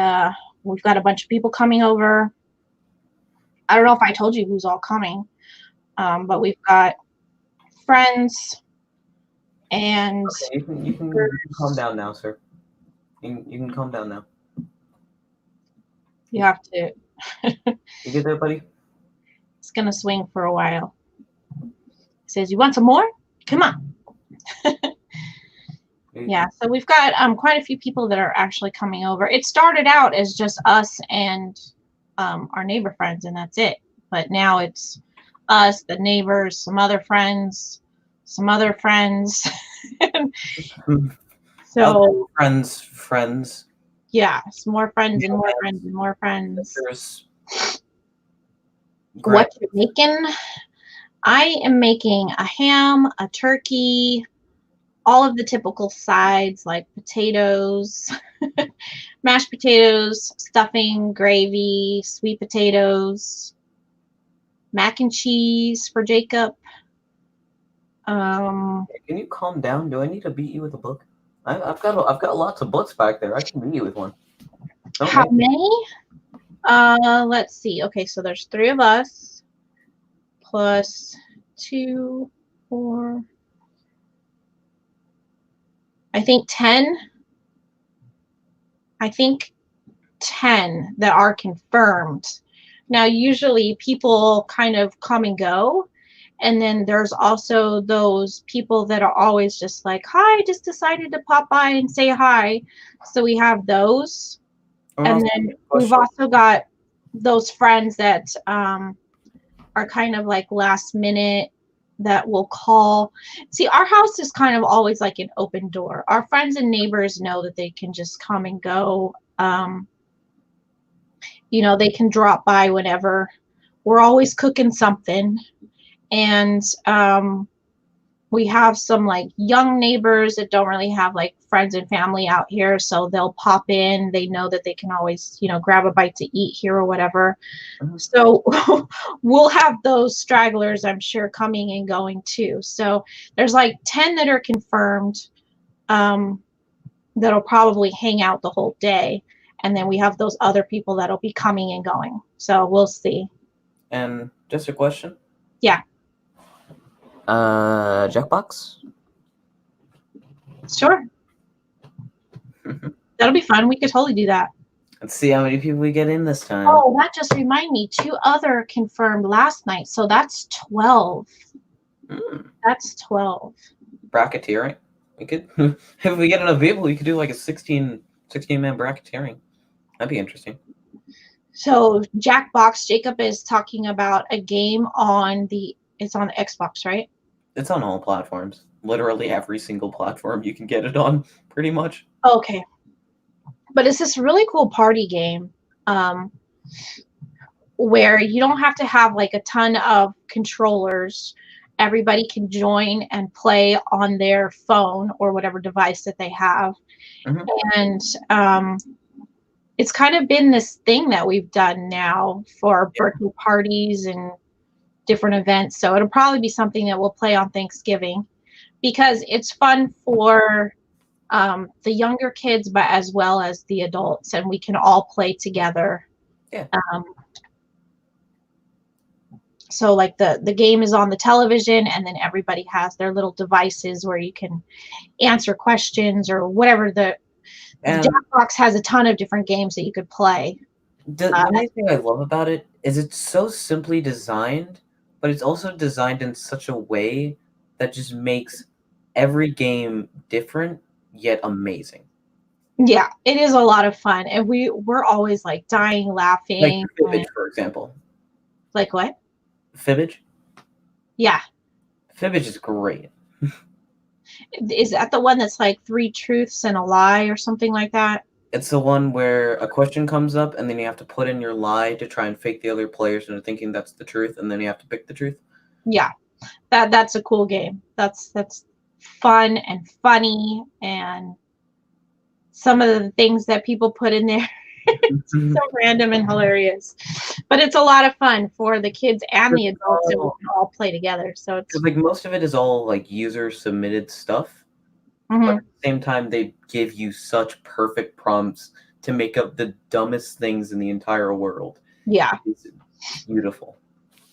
we've got a bunch of people coming over. I don't know if I told you who's all coming, but we've got friends and. Okay, you can calm down now, sir. You can calm down now. You have to. You get there, buddy? It's gonna swing for a while. He says, "You want some more? Come on." Yeah, so we've got quite a few people that are actually coming over. It started out as just us and our neighbor friends, and that's it. But now it's us, the neighbors, some other friends, some other friends. So friends. Yeah, some more friends and more friends and more friends. What you're making? I am making a ham, a turkey, all of the typical sides like potatoes, mashed potatoes, stuffing, gravy, sweet potatoes, mac and cheese for Jacob. Can you calm down? Do I need to beat you with a book? I've got lots of books back there. I can beat you with one. How many? Let's see. Okay, so there's 3 of us plus 2, 4. I think 10. I think 10 that are confirmed. Now, usually people kind of come and go. And then there's also those people that are always just like, hi, just decided to pop by and say hi. So we have those. And then we've also got those friends that are kind of like last minute that will call. See, our house is kind of always like an open door. Our friends and neighbors know that they can just come and go. You know, they can drop by whenever. We're always cooking something. And we have some like young neighbors that don't really have like friends and family out here, so they'll pop in. They know that they can always, you know, grab a bite to eat here or whatever. So we'll have those stragglers, I'm sure, coming and going too. So there's like 10 that are confirmed that'll probably hang out the whole day, and then we have those other people that'll be coming and going. So we'll see. And just a question. Yeah. Jackbox? Sure. That'll be fun. We could totally do that. Let's see how many people we get in this time. Oh, that just reminded me. 2 other confirmed last night. So that's 12. That's 12. Bracketeering. We could, if we get enough people, we could do like a 16-man bracketeering. That'd be interesting. So Jackbox, Jacob is talking about a game on it's on Xbox, right? It's on all platforms. Literally every single platform you can get it on, pretty much. Okay. But it's this really cool party game where you don't have to have like a ton of controllers. Everybody can join and play on their phone or whatever device that they have. And it's kind of been this thing that we've done now for birthday parties and different events. So it'll probably be something that we'll play on Thanksgiving because it's fun for the younger kids, but as well as the adults, and we can all play together. Yeah. So like the game is on the television, and then everybody has their little devices where you can answer questions or whatever. The Jackbox has a ton of different games that you could play. The main thing I love about it is it's so simply designed, but it's also designed in such a way that just makes every game different yet amazing. Yeah, it is a lot of fun, and we're always like dying laughing. Like Fibbage, for example. Like what? Fibbage? Yeah. Fibbage is great. Is that the one that's like 3 truths and a lie or something like that? It's the one where a question comes up, and then you have to put in your lie to try and fake the other players into thinking that's the truth, and then you have to pick the truth. Yeah, that's a cool game. That's fun and funny, and some of the things that people put in there it's so random and hilarious, but it's a lot of fun for the kids and the adults, and we can all play together. So it's like most of it is all like user submitted stuff. Mm-hmm. But at the same time, they give you such perfect prompts to make up the dumbest things in the entire world. Yeah. It's beautiful.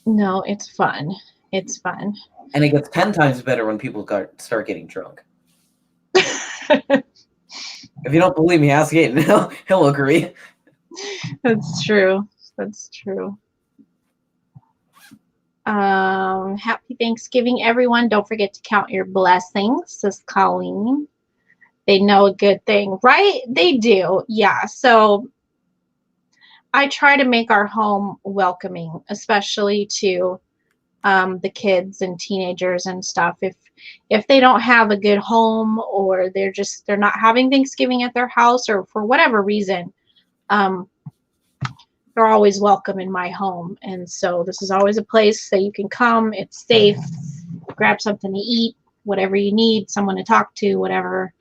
No, it's fun. It's fun. And it gets 10 times better when people start getting drunk. If you don't believe me, ask Aiden. He'll agree. That's true. That's true. Happy Thanksgiving, everyone. Don't forget to count your blessings, says Colleen. They know a good thing, right? They do. Yeah. So I try to make our home welcoming, especially to the kids and teenagers and stuff. If they don't have a good home, or they're not having Thanksgiving at their house, or for whatever reason, they're always welcome in my home. And so this is always a place that you can come. It's safe. Grab something to eat, whatever you need, someone to talk to, whatever.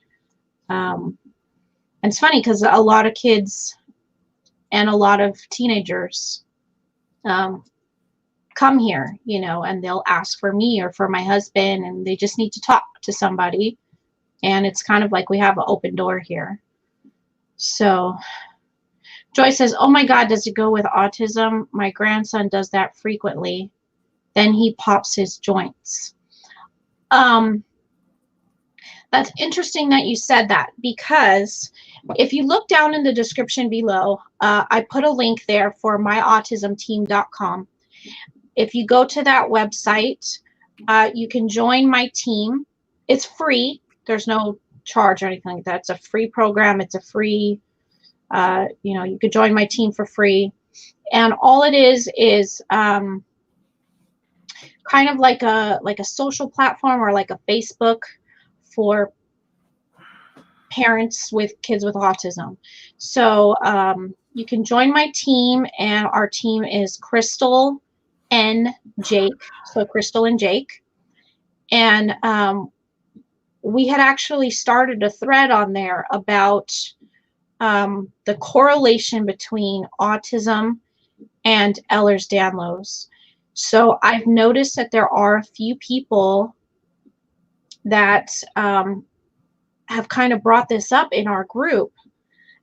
And it's funny because a lot of kids and a lot of teenagers come here, and they'll ask for me or for my husband, and they just need to talk to somebody. And it's kind of like we have an open door here. So Joy says, oh my God, does it go with autism? My grandson does that frequently. Then he pops his joints. That's interesting that you said that, because if you look down in the description below, I put a link there for myautismteam.com. If you go to that website, you can join my team. It's free. There's no charge or anything like that. It's a free program. It's a free, you could join my team for free. And all it is kind of like a social platform, or like a Facebook for parents with kids with autism. So you can join my team, and our team is CrystalnJake. So CrystalnJake. And we had actually started a thread on there about the correlation between autism and Ehlers-Danlos. So I've noticed that there are a few people that have kind of brought this up in our group,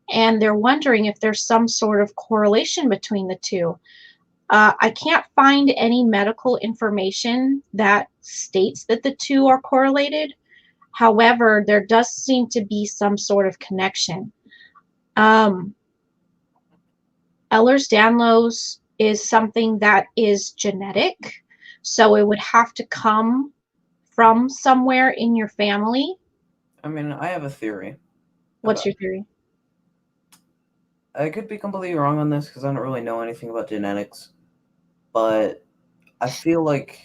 and they're wondering if there's some sort of correlation between the two. I can't find any medical information that states that the two are correlated. However, there does seem to be some sort of connection. Ehlers-Danlos is something that is genetic, so it would have to come from somewhere in your family. I mean, I have a theory. What's your theory? I could be completely wrong on this because I don't really know anything about genetics, but I feel like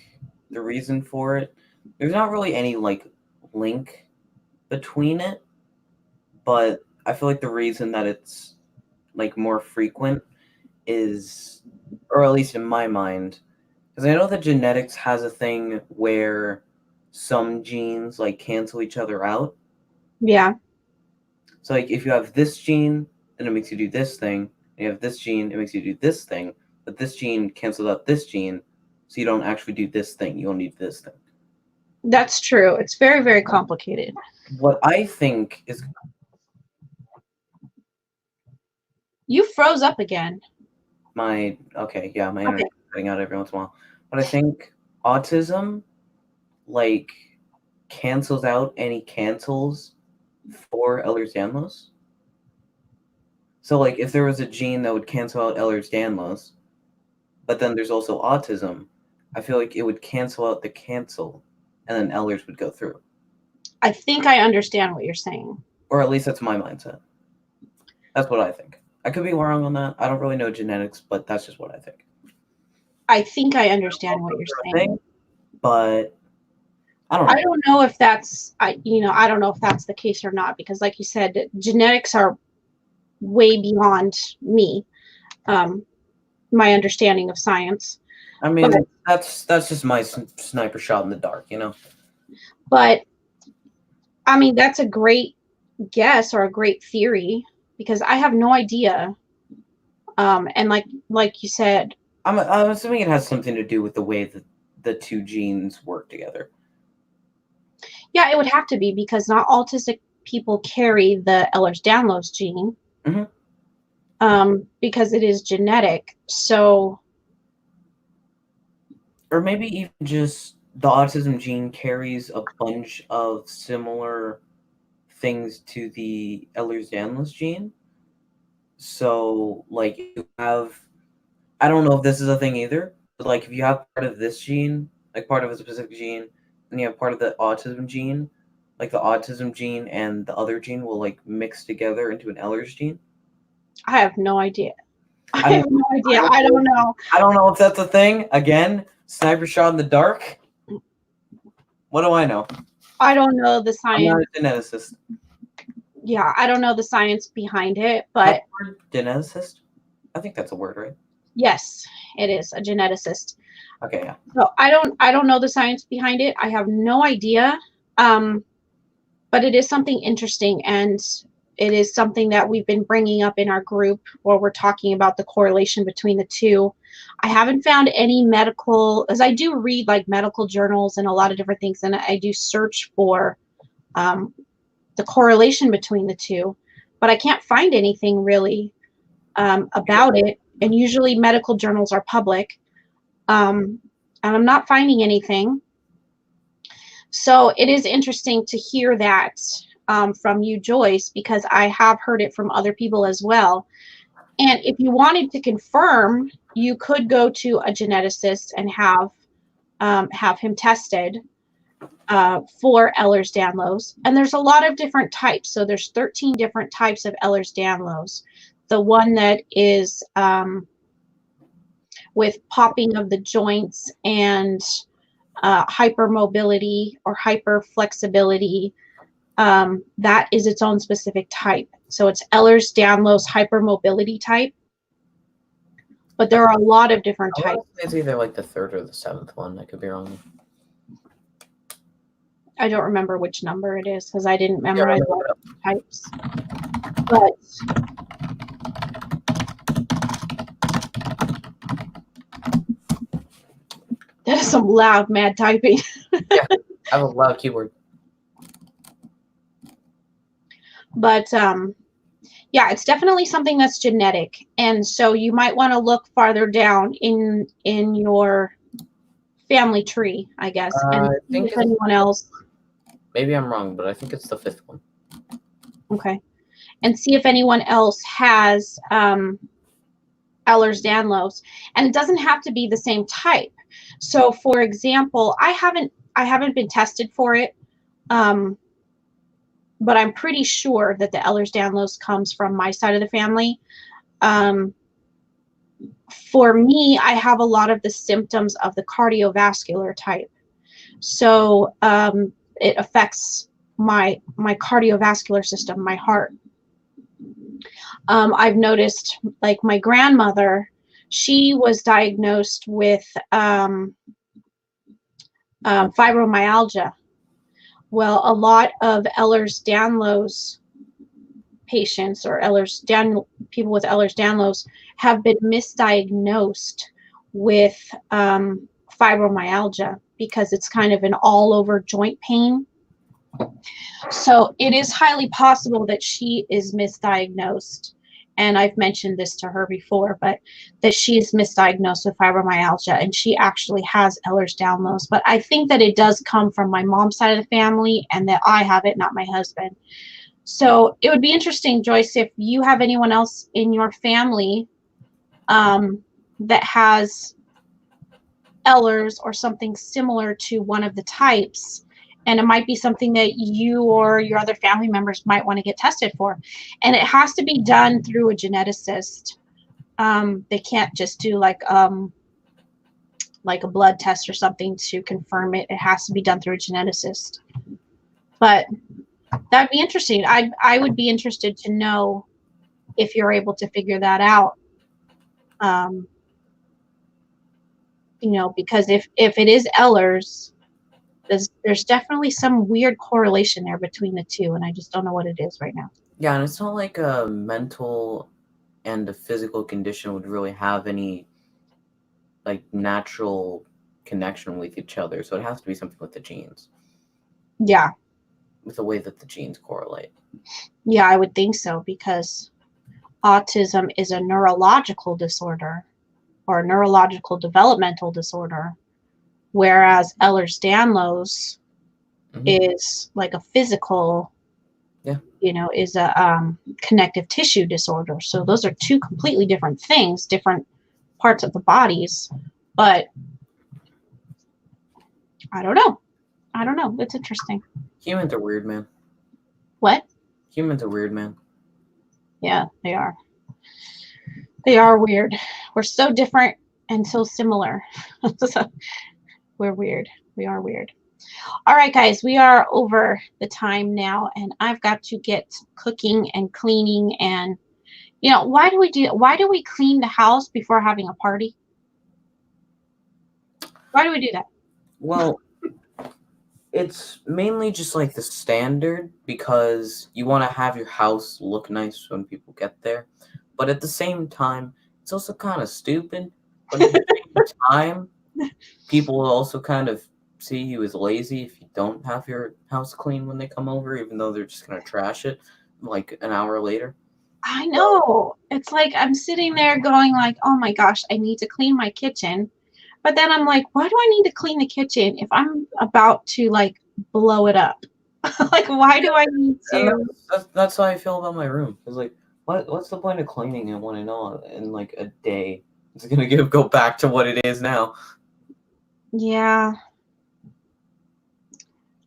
the reason for it, there's not really any like link between it, but I feel like the reason that it's like more frequent is, or at least in my mind, because I know that genetics has a thing where some genes like cancel each other out. Yeah. So like if you have this gene, then it makes you do this thing. And you have this gene, it makes you do this thing. But this gene cancels out this gene, so you don't actually do this thing. You only do this thing. That's true. It's very, very complicated. What I think is You froze up again. my Okay. internet cutting out every once in a while. But I think autism like cancels out any cancels for Ehlers-Danlos. So like if there was a gene that would cancel out Ehlers-Danlos, but then there's also autism, I feel like it would cancel out the cancel, and then Ehlers would go through. I think I understand what you're saying. Or at least that's my mindset. That's what I think. I could be wrong on that. I don't really know genetics, but that's just what I think. I think I understand what you're saying. But I don't know. I don't know if that's I don't know if that's the case or not, because like you said, genetics are way beyond me. My understanding of science. I mean, that's just my sniper shot in the dark, you know. But I mean, that's a great guess or a great theory, because I have no idea. And like you said, I'm assuming it has something to do with the way that the two genes work together. Yeah, it would have to be, because not autistic people carry the Ehlers-Danlos gene. Because it is genetic. So, or maybe even just the autism gene carries a bunch of similar things to the Ehlers-Danlos gene. So, like, you have, I don't know if this is a thing either, but like, if you have part of this gene, like part of a specific gene, and you have part of the autism gene, like the autism gene and the other gene will like mix together into an Ehlers gene. I have no idea. I have no idea. I don't know. I don't know if that's a thing. Again, sniper shot in the dark. What do I know? I don't know the science. I'm not a geneticist. Yeah, I don't know the science behind it, but geneticist? I think that's a word, right? Yes, it is a geneticist. Okay, yeah. So I don't know the science behind it. I have no idea. But it is something interesting, and it is something that we've been bringing up in our group where we're talking about the correlation between the two. I haven't found any medical, as I do read like medical journals and a lot of different things, and I do search for the correlation between the two, but I can't find anything really about it. And usually medical journals are public, and I'm not finding anything. So it is interesting to hear that from you, Joyce, because I have heard it from other people as well. And if you wanted to confirm, you could go to a geneticist and have him tested for Ehlers-Danlos. And there's a lot of different types. So there's 13 different types of Ehlers-Danlos. The one that is with popping of the joints and hypermobility or hyperflexibility, that is its own specific type. So it's Ehlers-Danlos hypermobility type. But there are a lot of different types. It's either like the third or the seventh one. I could be wrong. I don't remember which number it is because I didn't memorize all the types. But that is some loud, mad typing. Yeah, I have a loud keyboard. But yeah, it's definitely something that's genetic, and so you might want to look farther down in your family tree, I guess, and see if anyone else. Maybe I'm wrong, but I think it's the fifth one. Okay, and see if anyone else has Ehlers-Danlos, and it doesn't have to be the same type. So, for example, I haven't been tested for it. But I'm pretty sure that the Ehlers-Danlos comes from my side of the family. For me, I have a lot of the symptoms of the cardiovascular type. So it affects my cardiovascular system, my heart. I've noticed, like my grandmother, she was diagnosed with fibromyalgia. Well, a lot of Ehlers-Danlos patients or people with Ehlers-Danlos have been misdiagnosed with fibromyalgia because it's kind of an all-over joint pain. So it is highly possible that she is misdiagnosed. And I've mentioned this to her before, but that she is misdiagnosed with fibromyalgia and she actually has Ehlers-Danlos. But I think that it does come from my mom's side of the family and that I have it, not my husband. So it would be interesting, Joyce, if you have anyone else in your family that has Ehlers or something similar to one of the types, and it might be something that you or your other family members might want to get tested for. And it has to be done through a geneticist. They can't just do like a blood test or something to confirm it. It has to be done through a geneticist. But that'd be interesting. I would be interested to know if you're able to figure that out. You know, because if it is Ehlers, there's definitely some weird correlation there between the two, and I just don't know what it is right now. Yeah, and it's not like a mental and a physical condition would really have any like natural connection with each other. So it has to be something with the genes. Yeah. With the way that the genes correlate. Yeah, I would think so, because autism is a neurological disorder or a neurological developmental disorder, whereas Ehlers-Danlos is like a physical, you know, is a connective tissue disorder. So those are two completely different things, different parts of the bodies. But I don't know. I don't know. It's interesting. Humans are weird, man. What? Humans are weird, man. Yeah, they are. They are weird. We're so different and so similar. We're weird. We are weird. All right, guys, we are over the time now, and I've got to get cooking and cleaning. And, you know, why do we clean the house before having a party? Why do we do that? Well, it's mainly just like the standard because you want to have your house look nice when people get there. But at the same time, it's also kind of stupid. But at the same time, people will also kind of see you as lazy if you don't have your house clean when they come over, even though they're just going to trash it like an hour later. I know. It's like I'm sitting there going like, oh my gosh, I need to clean my kitchen. But then I'm like, why do I need to clean the kitchen if I'm about to like blow it up? Like, why do I need to? That's how I feel about my room. It's like, what's the point of cleaning it when I know in like a day it's gonna go back to what it is now? Yeah.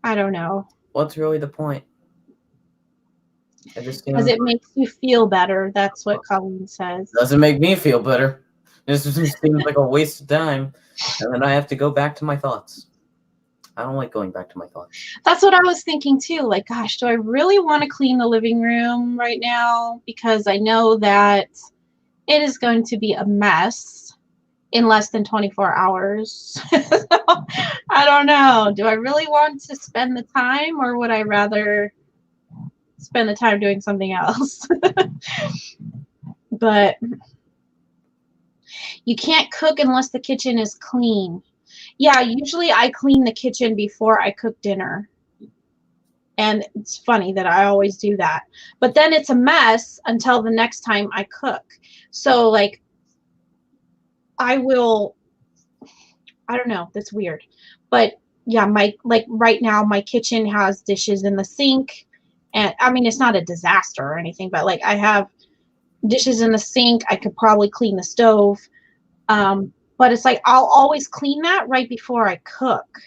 I don't know. What's really the point? Because it makes you feel better. That's what Colleen says. Doesn't make me feel better. This just seems like a waste of time, and then I have to go back to my thoughts. I don't like going back to my thoughts. That's what I was thinking too. Like, gosh, do I really want to clean the living room right now? Because I know that it is going to be a mess in less than 24 hours. I don't know. Do I really want to spend the time, or would I rather spend the time doing something else? But you can't cook unless the kitchen is clean. Yeah, usually I clean the kitchen before I cook dinner. And it's funny that I always do that. But then it's a mess until the next time I cook. So, like, I don't know, that's weird. But yeah, right now my kitchen has dishes in the sink. And I mean, it's not a disaster or anything, but like I have dishes in the sink. I could probably clean the stove. But it's like I'll always clean that right before I cook.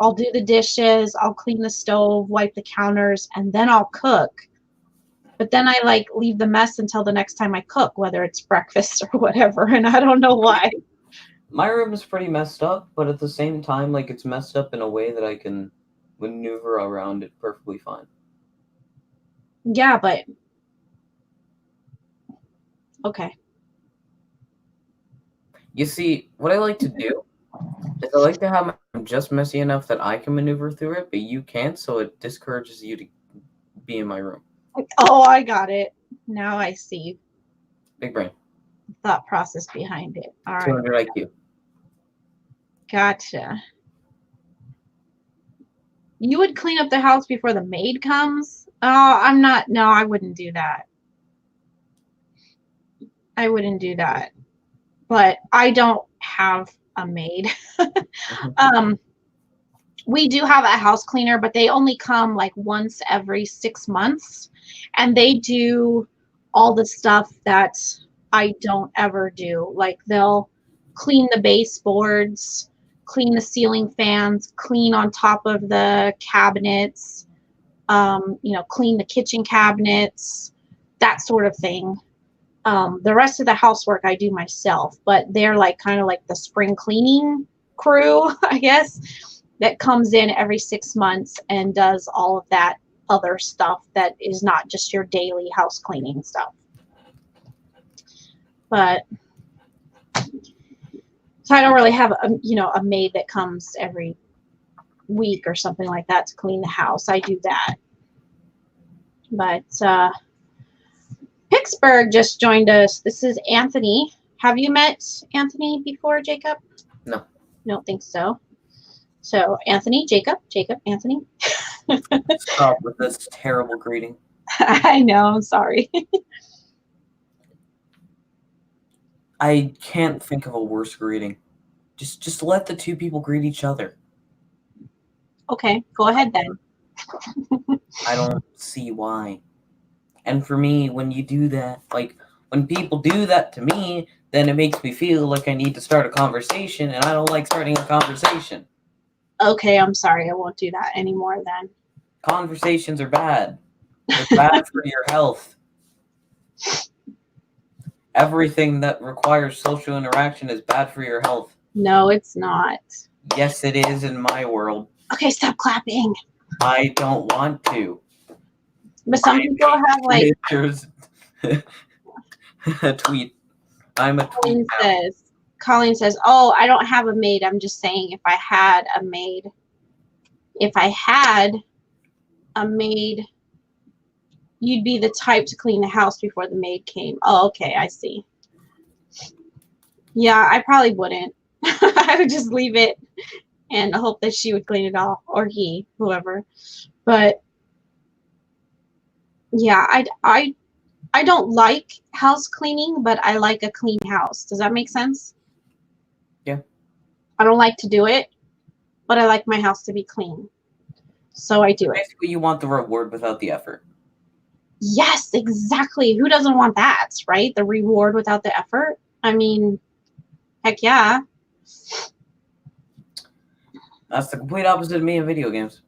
I'll do the dishes, I'll clean the stove, wipe the counters, and then I'll cook. But then I like leave the mess until the next time I cook, whether it's breakfast or whatever, and I don't know why. My room is pretty messed up, but at the same time, like, it's messed up in a way that I can maneuver around it perfectly fine. Yeah, but okay. You see, what I like to do is I like to have my room just messy enough that I can maneuver through it, but you can't, so it discourages you to be in my room. Oh, I got it. Now I see. Big brain. Thought process behind it. All right. 200 IQ. Gotcha. You would clean up the house before the maid comes? Oh, I'm not. No, I wouldn't do that. I wouldn't do that. But I don't have a maid. We do have a house cleaner, but they only come like once every 6 months, and they do all the stuff that I don't ever do. Like they'll clean the baseboards, clean the ceiling fans, clean on top of the cabinets, clean the kitchen cabinets, that sort of thing. The rest of the housework I do myself, but they're like kind of like the spring cleaning crew, I guess, that comes in every 6 months and does all of that other stuff that is not just your daily house cleaning stuff. But so I don't really have a maid that comes every week or something like that to clean the house. I do that. But Pittsburgh just joined us. This is Anthony. Have you met Anthony before, Jacob? No. Don't think so. So Anthony, Jacob, Anthony. Stop with this terrible greeting. I know, I'm sorry. I can't think of a worse greeting. Just let the two people greet each other. Okay, go ahead then. I don't see why. And for me, when you do that, like when people do that to me, then it makes me feel like I need to start a conversation, and I don't like starting a conversation. Okay, I'm sorry. I won't do that anymore then. Conversations are bad. They're bad for your health. Everything that requires social interaction is bad for your health. No, it's not. Yes, it is in my world. Okay, stop clapping. I don't want to. But some people have like pictures. A tweet. I'm a tweet. Colleen says, "Oh, I don't have a maid. I'm just saying if I had a maid, you'd be the type to clean the house before the maid came." Oh, okay, I see. Yeah, I probably wouldn't. I would just leave it and hope that she would clean it all, or he, whoever. But yeah, I don't like house cleaning, but I like a clean house. Does that make sense? Yeah. I don't like to do it, but I like my house to be clean. So I do it. Basically, you want the reward without the effort. Yes, exactly. Who doesn't want that, right? The reward without the effort. I mean, heck yeah. That's the complete opposite of me in video games.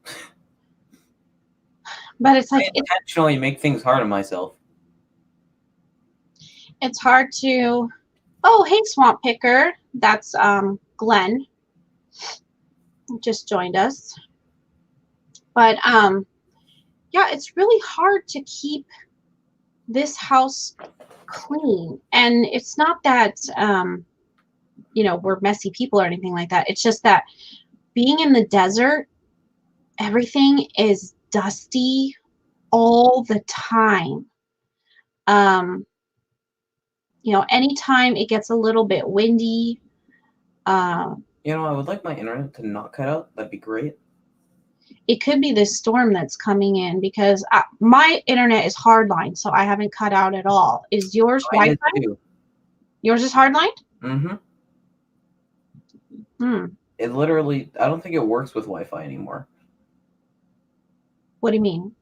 But it's like I intentionally make things hard on myself. It's hard to. Oh, hey, Swamp Picker. That's Glenn. Just joined us. But yeah, it's really hard to keep this house clean. And it's not that we're messy people or anything like that. It's just that being in the desert, everything is dusty all the time. Anytime it gets a little bit windy. I would like my internet to not cut out. That'd be great. It could be this storm that's coming in because my internet is hardline, so I haven't cut out at all. Is yours Wi-Fi? Yours is hardline? Mm-hmm. It literally, I don't think it works with Wi-Fi anymore. What do you mean?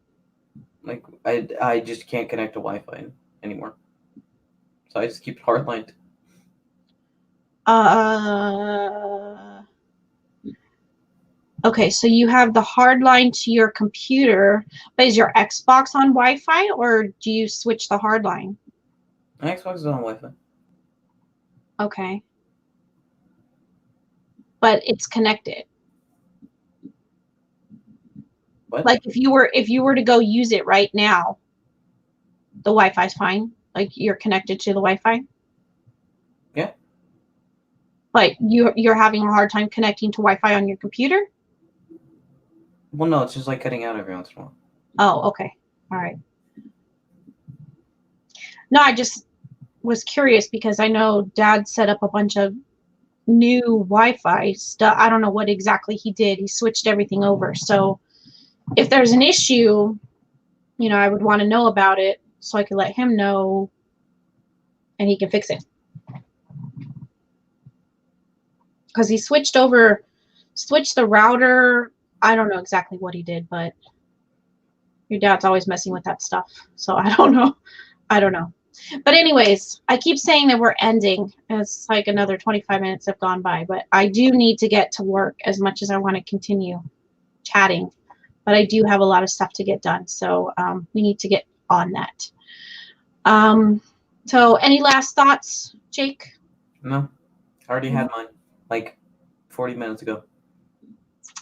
Like, I just can't connect to Wi-Fi anymore. So I just keep it hardlined. Okay, so you have the hard line to your computer, but is your Xbox on Wi-Fi or do you switch the hard line? My Xbox is on Wi-Fi. Okay. But it's connected. What? Like if you were to go use it right now, the Wi-Fi's fine. Like you're connected to the Wi-Fi? Yeah. But you're having a hard time connecting to Wi-Fi on your computer? Well, no, it's just like cutting out every once in a while. Oh, okay. All right. No, I just was curious because I know Dad set up a bunch of new Wi-Fi stuff. I don't know what exactly he did. He switched everything over. So if there's an issue, you know, I would want to know about it so I could let him know and he can fix it. Because he switched the router. I don't know exactly what he did, but your dad's always messing with that stuff. So I don't know. I don't know. But anyways, I keep saying that we're ending. It's like another 25 minutes have gone by, but I do need to get to work as much as I want to continue chatting. But I do have a lot of stuff to get done. So we need to get on that. So any last thoughts, Jake? No, I already had mine like 40 minutes ago.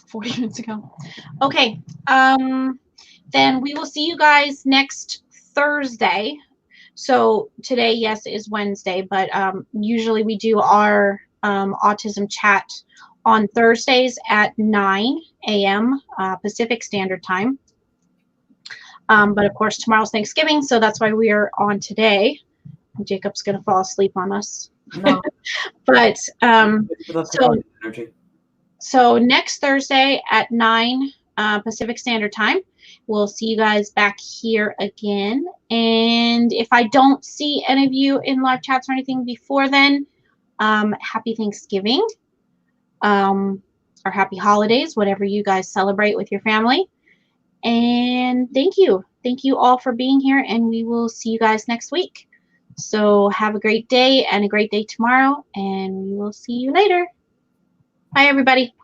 40 minutes ago. Okay. Then we will see you guys next Thursday. So today, yes, is Wednesday, but usually we do our autism chat on Thursdays at 9 a.m. Pacific Standard Time. But of course, tomorrow's Thanksgiving, so that's why we are on today. Jacob's going to fall asleep on us. No. But energy. So next Thursday at 9 Pacific Standard Time, we'll see you guys back here again. And if I don't see any of you in live chats or anything before then, happy Thanksgiving or happy holidays, whatever you guys celebrate with your family. And thank you. Thank you all for being here, and we will see you guys next week. So have a great day and a great day tomorrow, and we will see you later. Bye, everybody.